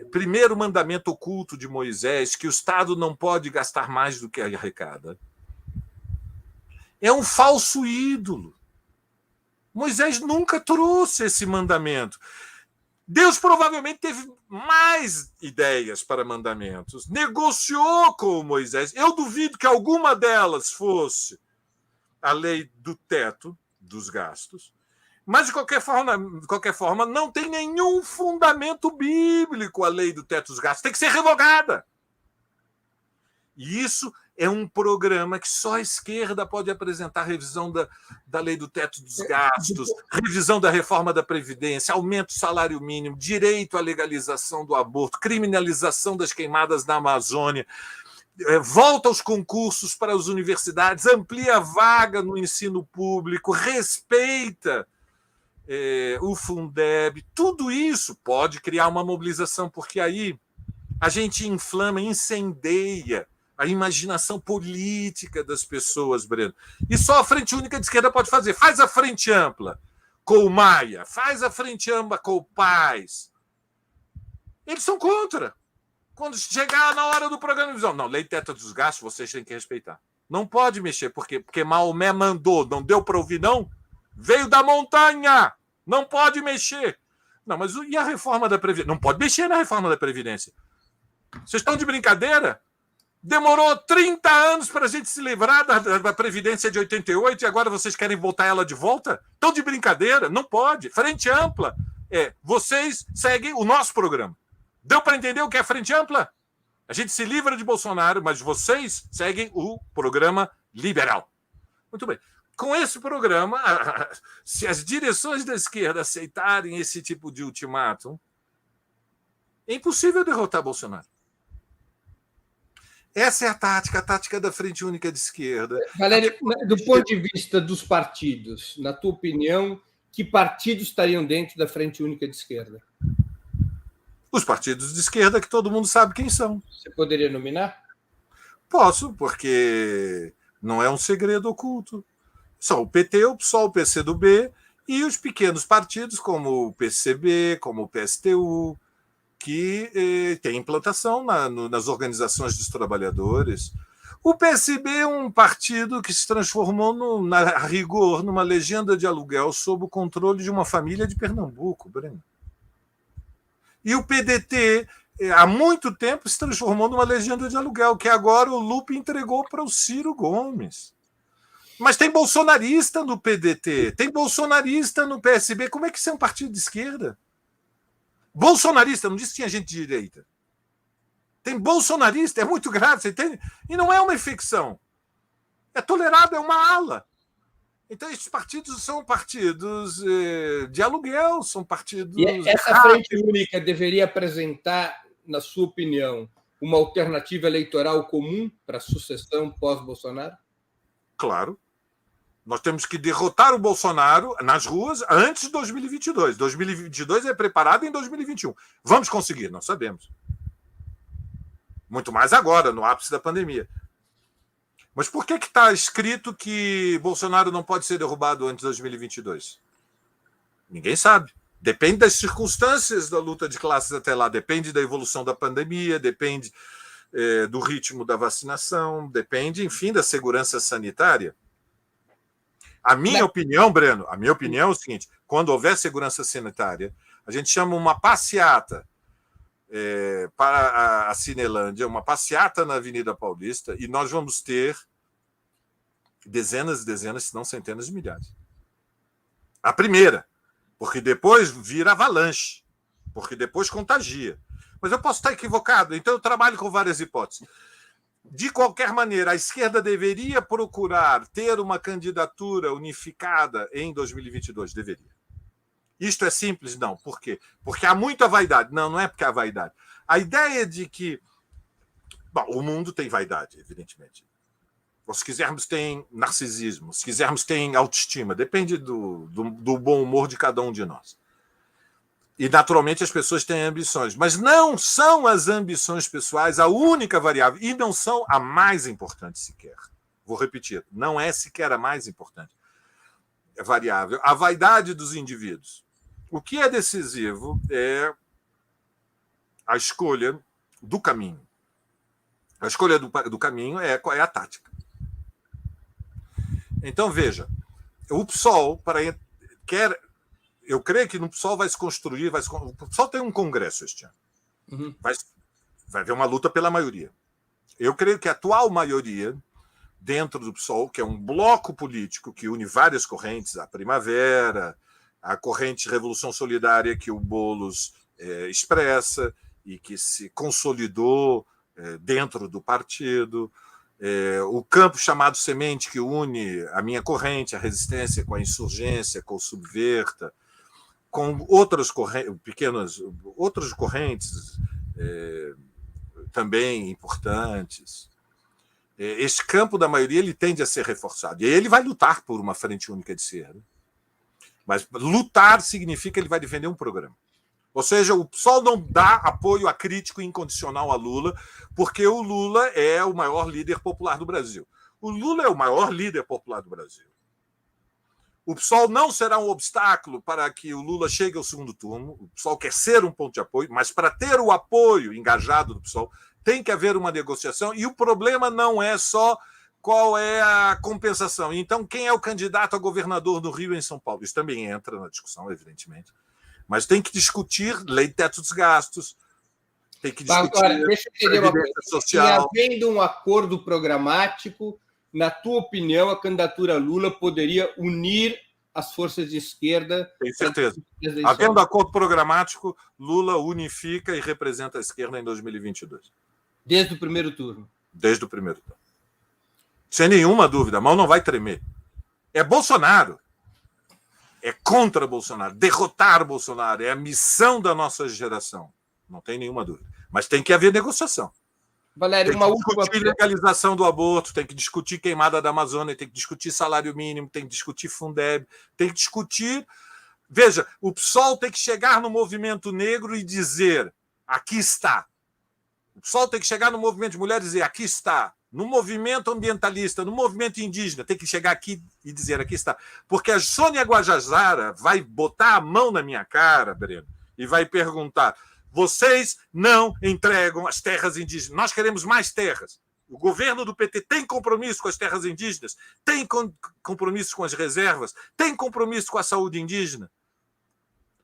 primeiro mandamento oculto de Moisés, que o Estado não pode gastar mais do que arrecada, é um falso ídolo. Moisés nunca trouxe esse mandamento. Deus provavelmente teve mais ideias para mandamentos, negociou com Moisés. Eu duvido que alguma delas fosse a lei do teto dos gastos. Mas, de qualquer forma, não tem nenhum fundamento bíblico a lei do teto dos gastos. Tem que ser revogada. E isso é um programa que só a esquerda pode apresentar: revisão da lei do teto dos gastos, revisão da reforma da Previdência, aumento do salário mínimo, direito à legalização do aborto, criminalização das queimadas na Amazônia, volta aos concursos para as universidades, amplia a vaga no ensino público, respeita o Fundeb. Tudo isso pode criar uma mobilização, porque aí a gente inflama, incendeia a imaginação política das pessoas, Breno. E só a Frente Única de Esquerda pode fazer. Faz a Frente Ampla com o Maia, faz a Frente Ampla com o Paz. Eles são contra. Quando chegar na hora do programa de visão, não, lei teto dos gastos, vocês têm que respeitar. Não pode mexer, porque Maomé mandou, não deu para ouvir, não? Veio da montanha, não pode mexer. Não, mas e a reforma da Previdência? Não pode mexer na reforma da Previdência. Vocês estão de brincadeira? Demorou 30 anos para a gente se livrar da Previdência de 88 e agora vocês querem botar ela de volta? Estão de brincadeira? Não pode. Frente Ampla, vocês seguem o nosso programa. Deu para entender o que é Frente Ampla? A gente se livra de Bolsonaro, mas vocês seguem o programa liberal. Muito bem. Com esse programa, se as direções da esquerda aceitarem esse tipo de ultimátum, é impossível derrotar Bolsonaro. Essa é a tática da Frente Única de Esquerda. Valério, do ponto de vista dos partidos, na tua opinião, que partidos estariam dentro da Frente Única de Esquerda? Os partidos de esquerda que todo mundo sabe quem são. Você poderia nominar? Posso, porque não é um segredo oculto. São o PT, o PSOL, o PCdoB e os pequenos partidos como o PCB, como o PSTU, que têm implantação nas organizações dos trabalhadores. O PSB é um partido que se transformou, a rigor, numa legenda de aluguel sob o controle de uma família de Pernambuco, Breno. E o PDT, há muito tempo, se transformou numa legenda de aluguel, que agora o Lupe entregou para o Ciro Gomes. Mas tem bolsonarista no PDT, tem bolsonarista no PSB. Como é que isso é um partido de esquerda? Bolsonarista, não disse que tinha gente de direita. Tem bolsonarista, é muito grave, você entende? E não é uma infecção. É tolerado, é uma ala. Então, esses partidos são partidos de aluguel, são partidos... E essa Frente Única deveria apresentar, na sua opinião, uma alternativa eleitoral comum para a sucessão pós-Bolsonaro? Claro. Nós temos que derrotar o Bolsonaro nas ruas antes de 2022. 2022 é preparado em 2021. Vamos conseguir? Não sabemos. Muito mais agora, no ápice da pandemia. Mas por que está escrito que Bolsonaro não pode ser derrubado antes de 2022? Ninguém sabe. Depende das circunstâncias da luta de classes até lá, depende da evolução da pandemia, depende do ritmo da vacinação, depende, enfim, da segurança sanitária. A minha opinião, Breno, a minha opinião é o seguinte: quando houver segurança sanitária, a gente chama uma passeata para a Cinelândia, uma passeata na Avenida Paulista, e nós vamos ter dezenas e dezenas, se não centenas de milhares. A primeira, porque depois vira avalanche, porque depois contagia. Mas eu posso estar equivocado, então eu trabalho com várias hipóteses. De qualquer maneira, a esquerda deveria procurar ter uma candidatura unificada em 2022, deveria. Isto é simples? Não. Por quê? Porque há muita vaidade. Não, não é porque há vaidade. A ideia de que... Bom, o mundo tem vaidade, evidentemente. Ou, se quisermos, tem narcisismo. Se quisermos, tem autoestima. Depende do bom humor de cada um de nós. E, naturalmente, as pessoas têm ambições. Mas não são as ambições pessoais a única variável. E não são a mais importante sequer. Vou repetir. Não é sequer a mais importante. É variável. A vaidade dos indivíduos. O que é decisivo é a escolha do caminho. A escolha do caminho é qual é a tática. Então, veja, o PSOL eu creio que no PSOL vai se construir... O PSOL tem um congresso este ano. Uhum. Vai haver uma luta pela maioria. Eu creio que a atual maioria dentro do PSOL, que é um bloco político que une várias correntes, a Primavera, a corrente Revolução Solidária que o Boulos expressa e que se consolidou dentro do partido, o campo chamado Semente, que une a minha corrente, a resistência, com a insurgência, com o Subverta, com outras correntes também importantes. Esse campo da maioria ele tende a ser reforçado. E ele vai lutar por uma frente única de esquerda. Mas lutar significa que ele vai defender um programa. Ou seja, o PSOL não dá apoio acrítico e incondicional a Lula, porque o Lula é o maior líder popular do Brasil. O Lula é o maior líder popular do Brasil. O PSOL não será um obstáculo para que o Lula chegue ao segundo turno. O PSOL quer ser um ponto de apoio, mas para ter o apoio engajado do PSOL, tem que haver uma negociação, e o problema não é só qual é a compensação. Então, quem é o candidato a governador do Rio e em São Paulo? Isso também entra na discussão, evidentemente. Mas tem que discutir lei de teto dos gastos, tem que discutir agora, deixa eu entender uma coisa. Social. E havendo um acordo programático, na tua opinião, a candidatura Lula poderia unir as forças de esquerda? Tem certeza. Havendo acordo programático, Lula unifica e representa a esquerda em 2022. Desde o primeiro turno? Desde o primeiro turno. Sem nenhuma dúvida, a mão não vai tremer. É Bolsonaro. É contra Bolsonaro. Derrotar Bolsonaro é a missão da nossa geração. Não tem nenhuma dúvida. Mas tem que haver negociação. Valério, Tem uma que última. discutir legalização do aborto, tem que discutir queimada da Amazônia, tem que discutir salário mínimo, tem que discutir Fundeb, tem que discutir. Veja, o PSOL tem que chegar no movimento negro e dizer: aqui está. O PSOL tem que chegar no movimento de mulheres e dizer: aqui está. No movimento ambientalista, no movimento indígena, tem que chegar aqui e dizer: aqui está. Porque a Sônia Guajajara vai botar a mão na minha cara, Breno, e vai perguntar: vocês não entregam as terras indígenas. Nós queremos mais terras. O governo do PT tem compromisso com as terras indígenas, tem compromisso com as reservas, tem compromisso com a saúde indígena.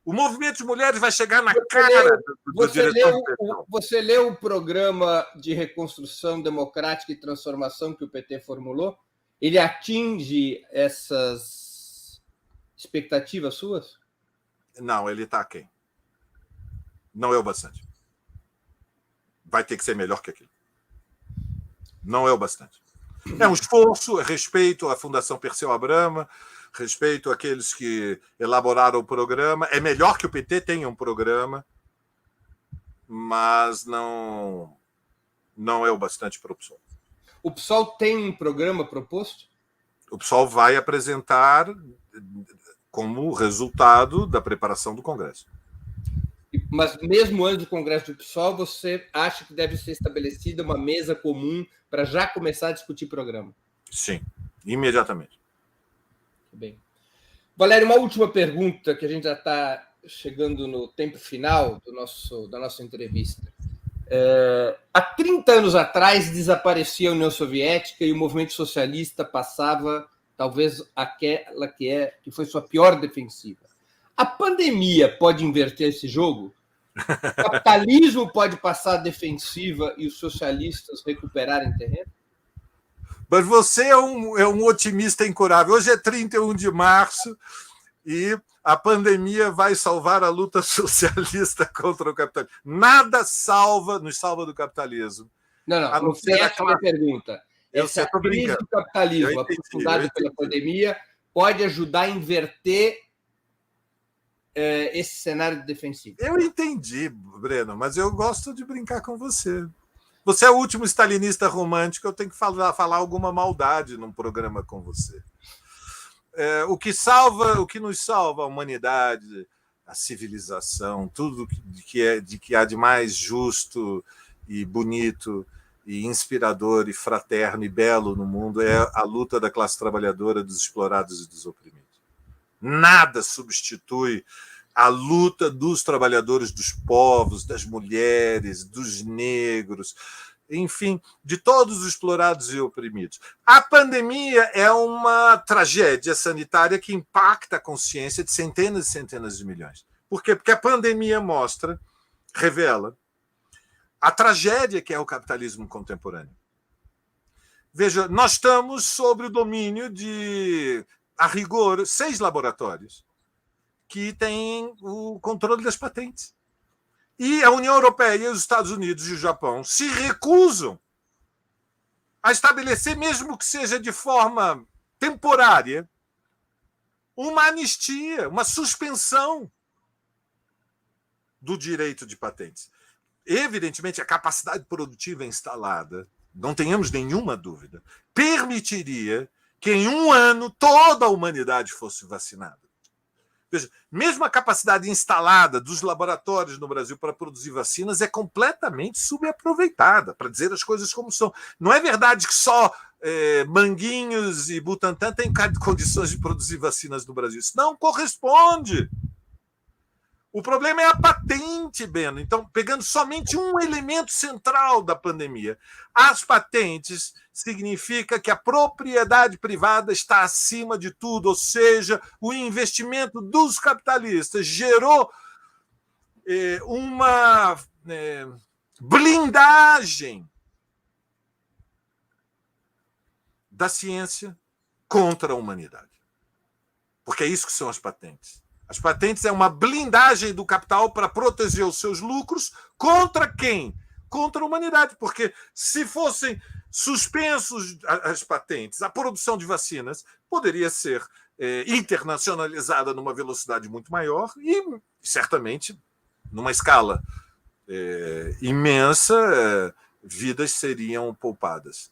O movimento de mulheres vai chegar na cara do diretor do PT. Você leu o programa de reconstrução democrática e transformação que o PT formulou? Ele atinge essas expectativas suas? Não, ele está aquém. Não é o bastante. Vai ter que ser melhor que aquilo. Não é o bastante. É um esforço, respeito à Fundação Perseu Abramo, respeito àqueles que elaboraram o programa. É melhor que o PT tenha um programa, mas não é o bastante para o PSOL. O PSOL tem um programa proposto? O PSOL vai apresentar como resultado da preparação do Congresso. Mas mesmo antes do Congresso do PSOL, você acha que deve ser estabelecida uma mesa comum para já começar a discutir programa? Sim, imediatamente. Bem. Valério, uma última pergunta, que a gente já está chegando no tempo final da nossa entrevista. Há 30 anos atrás desaparecia a União Soviética e o movimento socialista passava talvez aquela que foi sua pior defensiva. A pandemia pode inverter esse jogo? O capitalismo pode passar a defensiva e os socialistas recuperarem terreno? Mas você é um otimista incurável. Hoje é 31 de março e a pandemia vai salvar a luta socialista contra o capitalismo. Nada nos salva do capitalismo. Não sei a minha pergunta. Essa crise do capitalismo, aprofundada pela pandemia, pode ajudar a inverter esse cenário defensivo. Eu entendi, Breno, mas eu gosto de brincar com você. Você é o último stalinista romântico, eu tenho que falar alguma maldade num programa com você. O que nos salva a humanidade, a civilização, tudo que há de mais justo e bonito e inspirador e fraterno e belo no mundo é a luta da classe trabalhadora, dos explorados e dos oprimidos. Nada substitui a luta dos trabalhadores, dos povos, das mulheres, dos negros, enfim, de todos os explorados e oprimidos. A pandemia é uma tragédia sanitária que impacta a consciência de centenas e centenas de milhões. Por quê? Porque a pandemia revela a tragédia que é o capitalismo contemporâneo. Veja, nós estamos sob o domínio de, a rigor, 6 laboratórios que têm o controle das patentes. E a União Europeia, os Estados Unidos e o Japão se recusam a estabelecer, mesmo que seja de forma temporária, uma anistia, uma suspensão do direito de patentes. Evidentemente, a capacidade produtiva instalada, não tenhamos nenhuma dúvida, permitiria que em 1 ano toda a humanidade fosse vacinada. Veja, mesmo a capacidade instalada dos laboratórios no Brasil para produzir vacinas é completamente subaproveitada, para dizer as coisas como são. Não é verdade que só Manguinhos e Butantan têm condições de produzir vacinas no Brasil. Isso não corresponde. O problema é a patente, Beno. Então, pegando somente um elemento central da pandemia, as patentes significa que a propriedade privada está acima de tudo, ou seja, o investimento dos capitalistas gerou uma blindagem da ciência contra a humanidade. Porque é isso que são as patentes. As patentes é uma blindagem do capital para proteger os seus lucros contra quem? Contra a humanidade. Porque se fossem suspensos as patentes, a produção de vacinas poderia ser internacionalizada numa velocidade muito maior e, certamente, numa escala imensa, vidas seriam poupadas.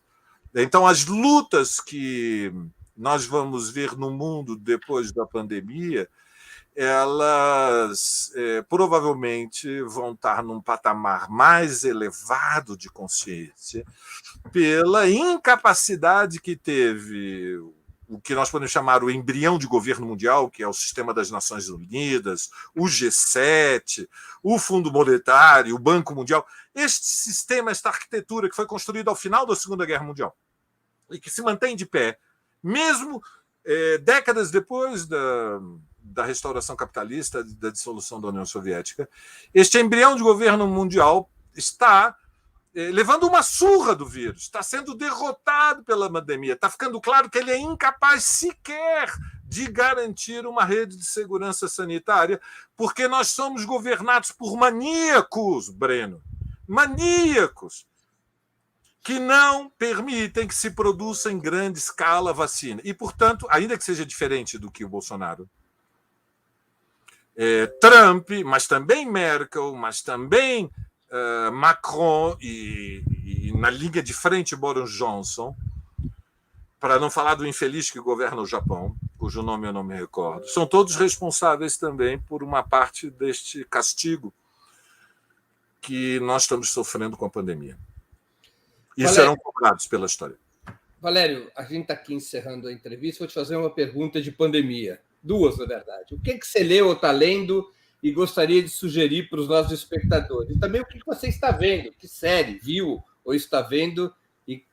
Então, as lutas que nós vamos ver no mundo depois da pandemia, elas provavelmente vão estar num patamar mais elevado de consciência pela incapacidade que teve o que nós podemos chamar o embrião de governo mundial, que é o Sistema das Nações Unidas, o G7, o Fundo Monetário, o Banco Mundial. Este sistema, esta arquitetura que foi construída ao final da Segunda Guerra Mundial e que se mantém de pé, mesmo décadas depois da restauração capitalista, da dissolução da União Soviética, este embrião de governo mundial está levando uma surra do vírus, está sendo derrotado pela pandemia, está ficando claro que ele é incapaz sequer de garantir uma rede de segurança sanitária, porque nós somos governados por maníacos, Breno, maníacos, que não permitem que se produza em grande escala vacina. E, portanto, ainda que seja diferente do que o Bolsonaro, Trump, mas também Merkel, mas também Macron e na linha de frente Boris Johnson, para não falar do infeliz que governa o Japão, cujo nome eu não me recordo, são todos responsáveis também por uma parte deste castigo que nós estamos sofrendo com a pandemia. E serão cobrados pela história. Valério, a gente está aqui encerrando a entrevista, vou te fazer uma pergunta de pandemia. Duas, na verdade. O que você leu ou está lendo e gostaria de sugerir para os nossos espectadores? E também o que você está vendo, que série viu ou está vendo e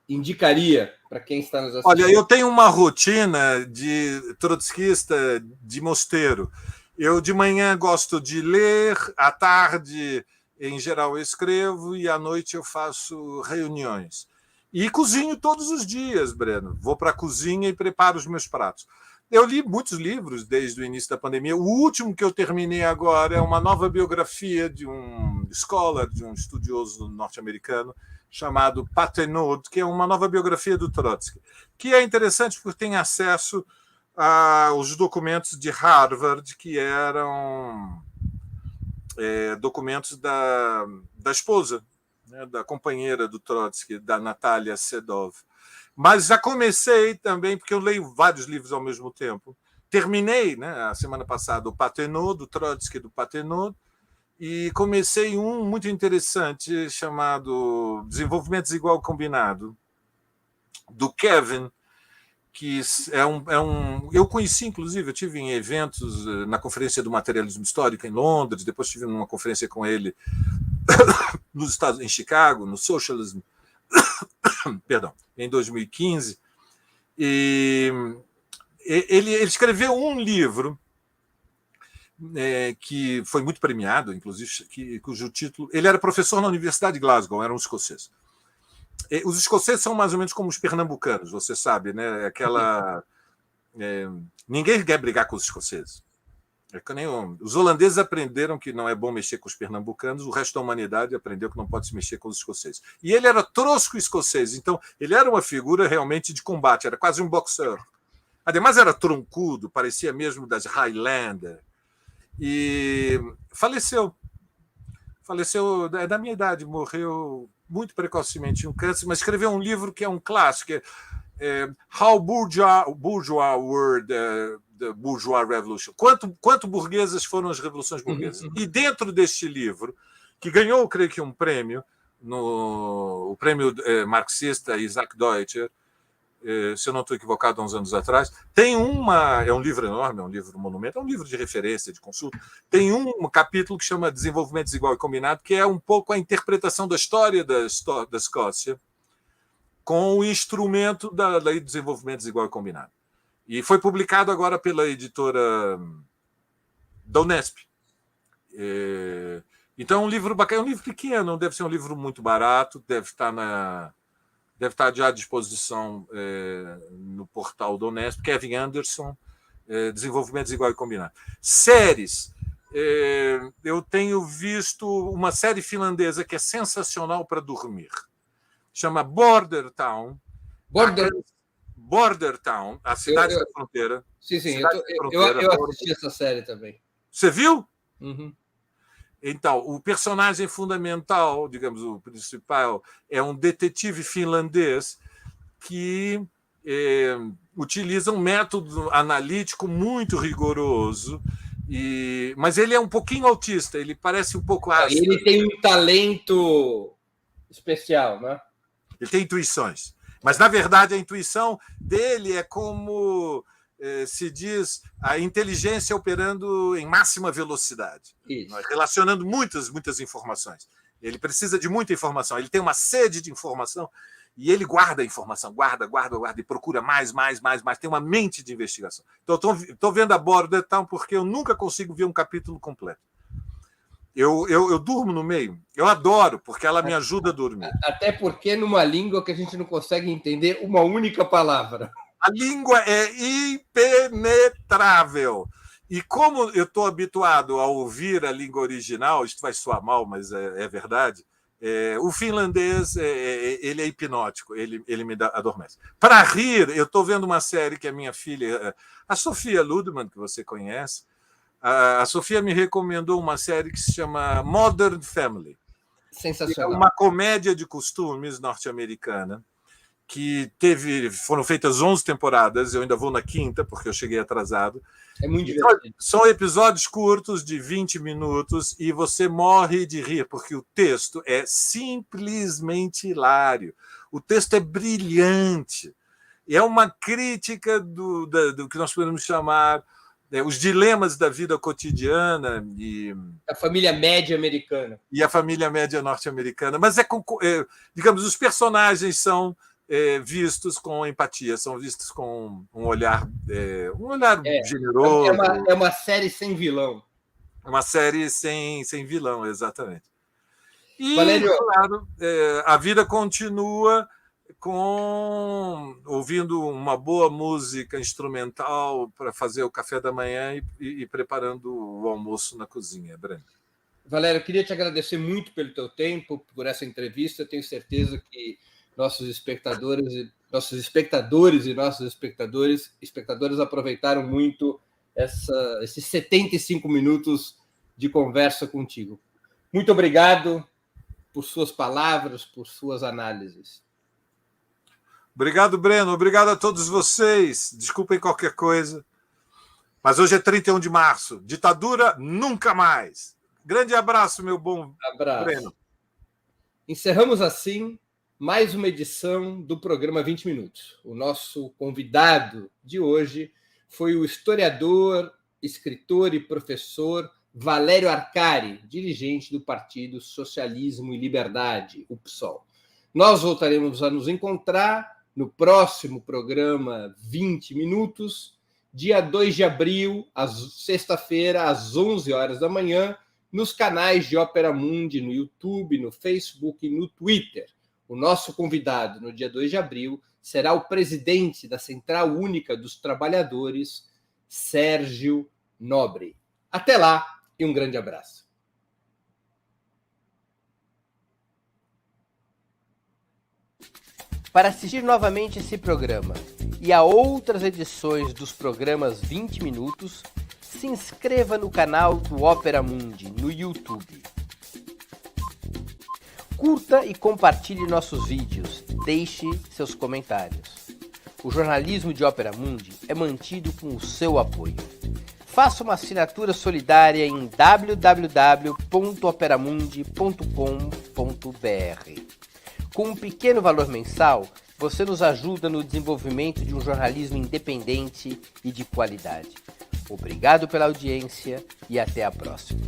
indicaria para quem está nos assistindo? Olha, eu tenho uma rotina de trotskista de mosteiro. Eu de manhã gosto de ler, à tarde, em geral, eu escrevo e à noite eu faço reuniões. E cozinho todos os dias, Breno. Vou para a cozinha e preparo os meus pratos. Eu li muitos livros desde o início da pandemia. O último que eu terminei agora é uma nova biografia de um scholar, de um estudioso norte-americano, chamado Patenaude, que é uma nova biografia do Trotsky, que é interessante porque tem acesso aos documentos de Harvard, que eram documentos da esposa, né, da companheira do Trotsky, da Natalia Sedov. Mas já comecei também, porque eu leio vários livros ao mesmo tempo. Terminei, né, a semana passada, o Patenaude, do Trotsky, do Patenaude, e comecei um muito interessante chamado Desenvolvimento Desigual Combinado, do Kevin, que eu conheci, inclusive, eu tive em eventos na Conferência do Materialismo Histórico em Londres, depois tive uma conferência com ele nos Estados, em Chicago, no Socialism, perdão, em 2015, e ele escreveu um livro que foi muito premiado, inclusive, cujo título... Ele era professor na Universidade de Glasgow, era um escocês. Os escoceses são mais ou menos como os pernambucanos, você sabe, né? Ninguém quer brigar com os escoceses. Os holandeses aprenderam que não é bom mexer com os pernambucanos, o resto da humanidade aprendeu que não pode se mexer com os escoceses. E ele era trosco escocês, então ele era uma figura realmente de combate, era quase um boxer. Ademais, era troncudo, parecia mesmo das Highlander. E faleceu. Faleceu da minha idade, morreu muito precocemente de um câncer, mas escreveu um livro que é um clássico, How Bourgeois Were the Bourgeois Revolution. Quanto burguesas foram as revoluções burguesas? E dentro deste livro, que ganhou, creio que, um prêmio, o prêmio marxista Isaac Deutscher, se eu não estou equivocado, há uns anos atrás, tem é um livro enorme, é um livro monumento, é um livro de referência, de consulta, tem um capítulo que chama Desenvolvimento Desigual e Combinado, que é um pouco a interpretação da história da Escócia com o instrumento da Lei de Desenvolvimento Desigual e Combinado. E foi publicado agora pela editora da Unesp. Então é um livro bacana, é um livro pequeno, não deve ser um livro muito barato, deve estar já à disposição no portal da Unesp. Kevin Anderson, Desenvolvimento Desigual e Combinado. Séries. Eu tenho visto uma série finlandesa que é sensacional para dormir. Chama Border Town. Border Town, a cidade da fronteira. Sim, eu assisti essa série também. Você viu? Uhum. Então, o personagem fundamental, digamos, o principal, é um detetive finlandês que utiliza um método analítico muito rigoroso, mas ele é um pouquinho autista, ele parece um pouco ácido. Ele tem um talento especial, né? Ele tem intuições. Mas, na verdade, a intuição dele é como se diz a inteligência operando em máxima velocidade, relacionando muitas informações. Ele precisa de muita informação, ele tem uma sede de informação e ele guarda a informação, guarda e procura mais. Tem uma mente de investigação. Então, estou vendo a Border Town porque eu nunca consigo ver um capítulo completo. Eu durmo no meio. Eu adoro, porque ela me ajuda a dormir. Até porque numa língua que a gente não consegue entender uma única palavra. A língua é impenetrável. E como eu estou habituado a ouvir a língua original, isto vai soar mal, mas é verdade, o finlandês ele é hipnótico, ele me adormece. Para rir, eu estou vendo uma série que a minha filha, a Sofia Ludman, que você conhece, a Sofia me recomendou uma série que se chama Modern Family. Sensacional. É uma comédia de costumes norte-americana que foram feitas 11 temporadas, eu ainda vou na 5ª, porque eu cheguei atrasado. É muito divertido. São episódios curtos, de 20 minutos, e você morre de rir, porque o texto é simplesmente hilário. O texto é brilhante. É uma crítica do que nós podemos chamar os dilemas da vida cotidiana e a família média americana. E a família média norte-americana. Mas, digamos, os personagens são vistos com empatia, são vistos com um olhar generoso. É uma série sem vilão. Uma série sem vilão, exatamente. E, Valério, claro, a vida continua ouvindo uma boa música instrumental para fazer o café da manhã e preparando o almoço na cozinha, Breno. Valério, eu queria te agradecer muito pelo teu tempo, por essa entrevista. Eu tenho certeza que nossos espectadores e nossos espectadores aproveitaram muito esses 75 minutos de conversa contigo. Muito obrigado por suas palavras, por suas análises. Obrigado, Breno. Obrigado a todos vocês. Desculpem qualquer coisa. Mas hoje é 31 de março. Ditadura nunca mais. Grande abraço, meu bom Breno. Encerramos assim mais uma edição do programa 20 Minutos. O nosso convidado de hoje foi o historiador, escritor e professor Valério Arcari, dirigente do Partido Socialismo e Liberdade, o PSOL. Nós voltaremos a nos encontrar no próximo programa 20 Minutos, dia 2 de abril, sexta-feira, às 11 horas da manhã, nos canais de Ópera Mundi, no YouTube, no Facebook e no Twitter. O nosso convidado no dia 2 de abril será o presidente da Central Única dos Trabalhadores, Sérgio Nobre. Até lá e um grande abraço. Para assistir novamente esse programa e a outras edições dos programas 20 Minutos, se inscreva no canal do Ópera Mundi no YouTube. Curta e compartilhe nossos vídeos, deixe seus comentários. O jornalismo de Ópera Mundi é mantido com o seu apoio. Faça uma assinatura solidária em www.operamundi.com.br. Com um pequeno valor mensal, você nos ajuda no desenvolvimento de um jornalismo independente e de qualidade. Obrigado pela audiência e até a próxima.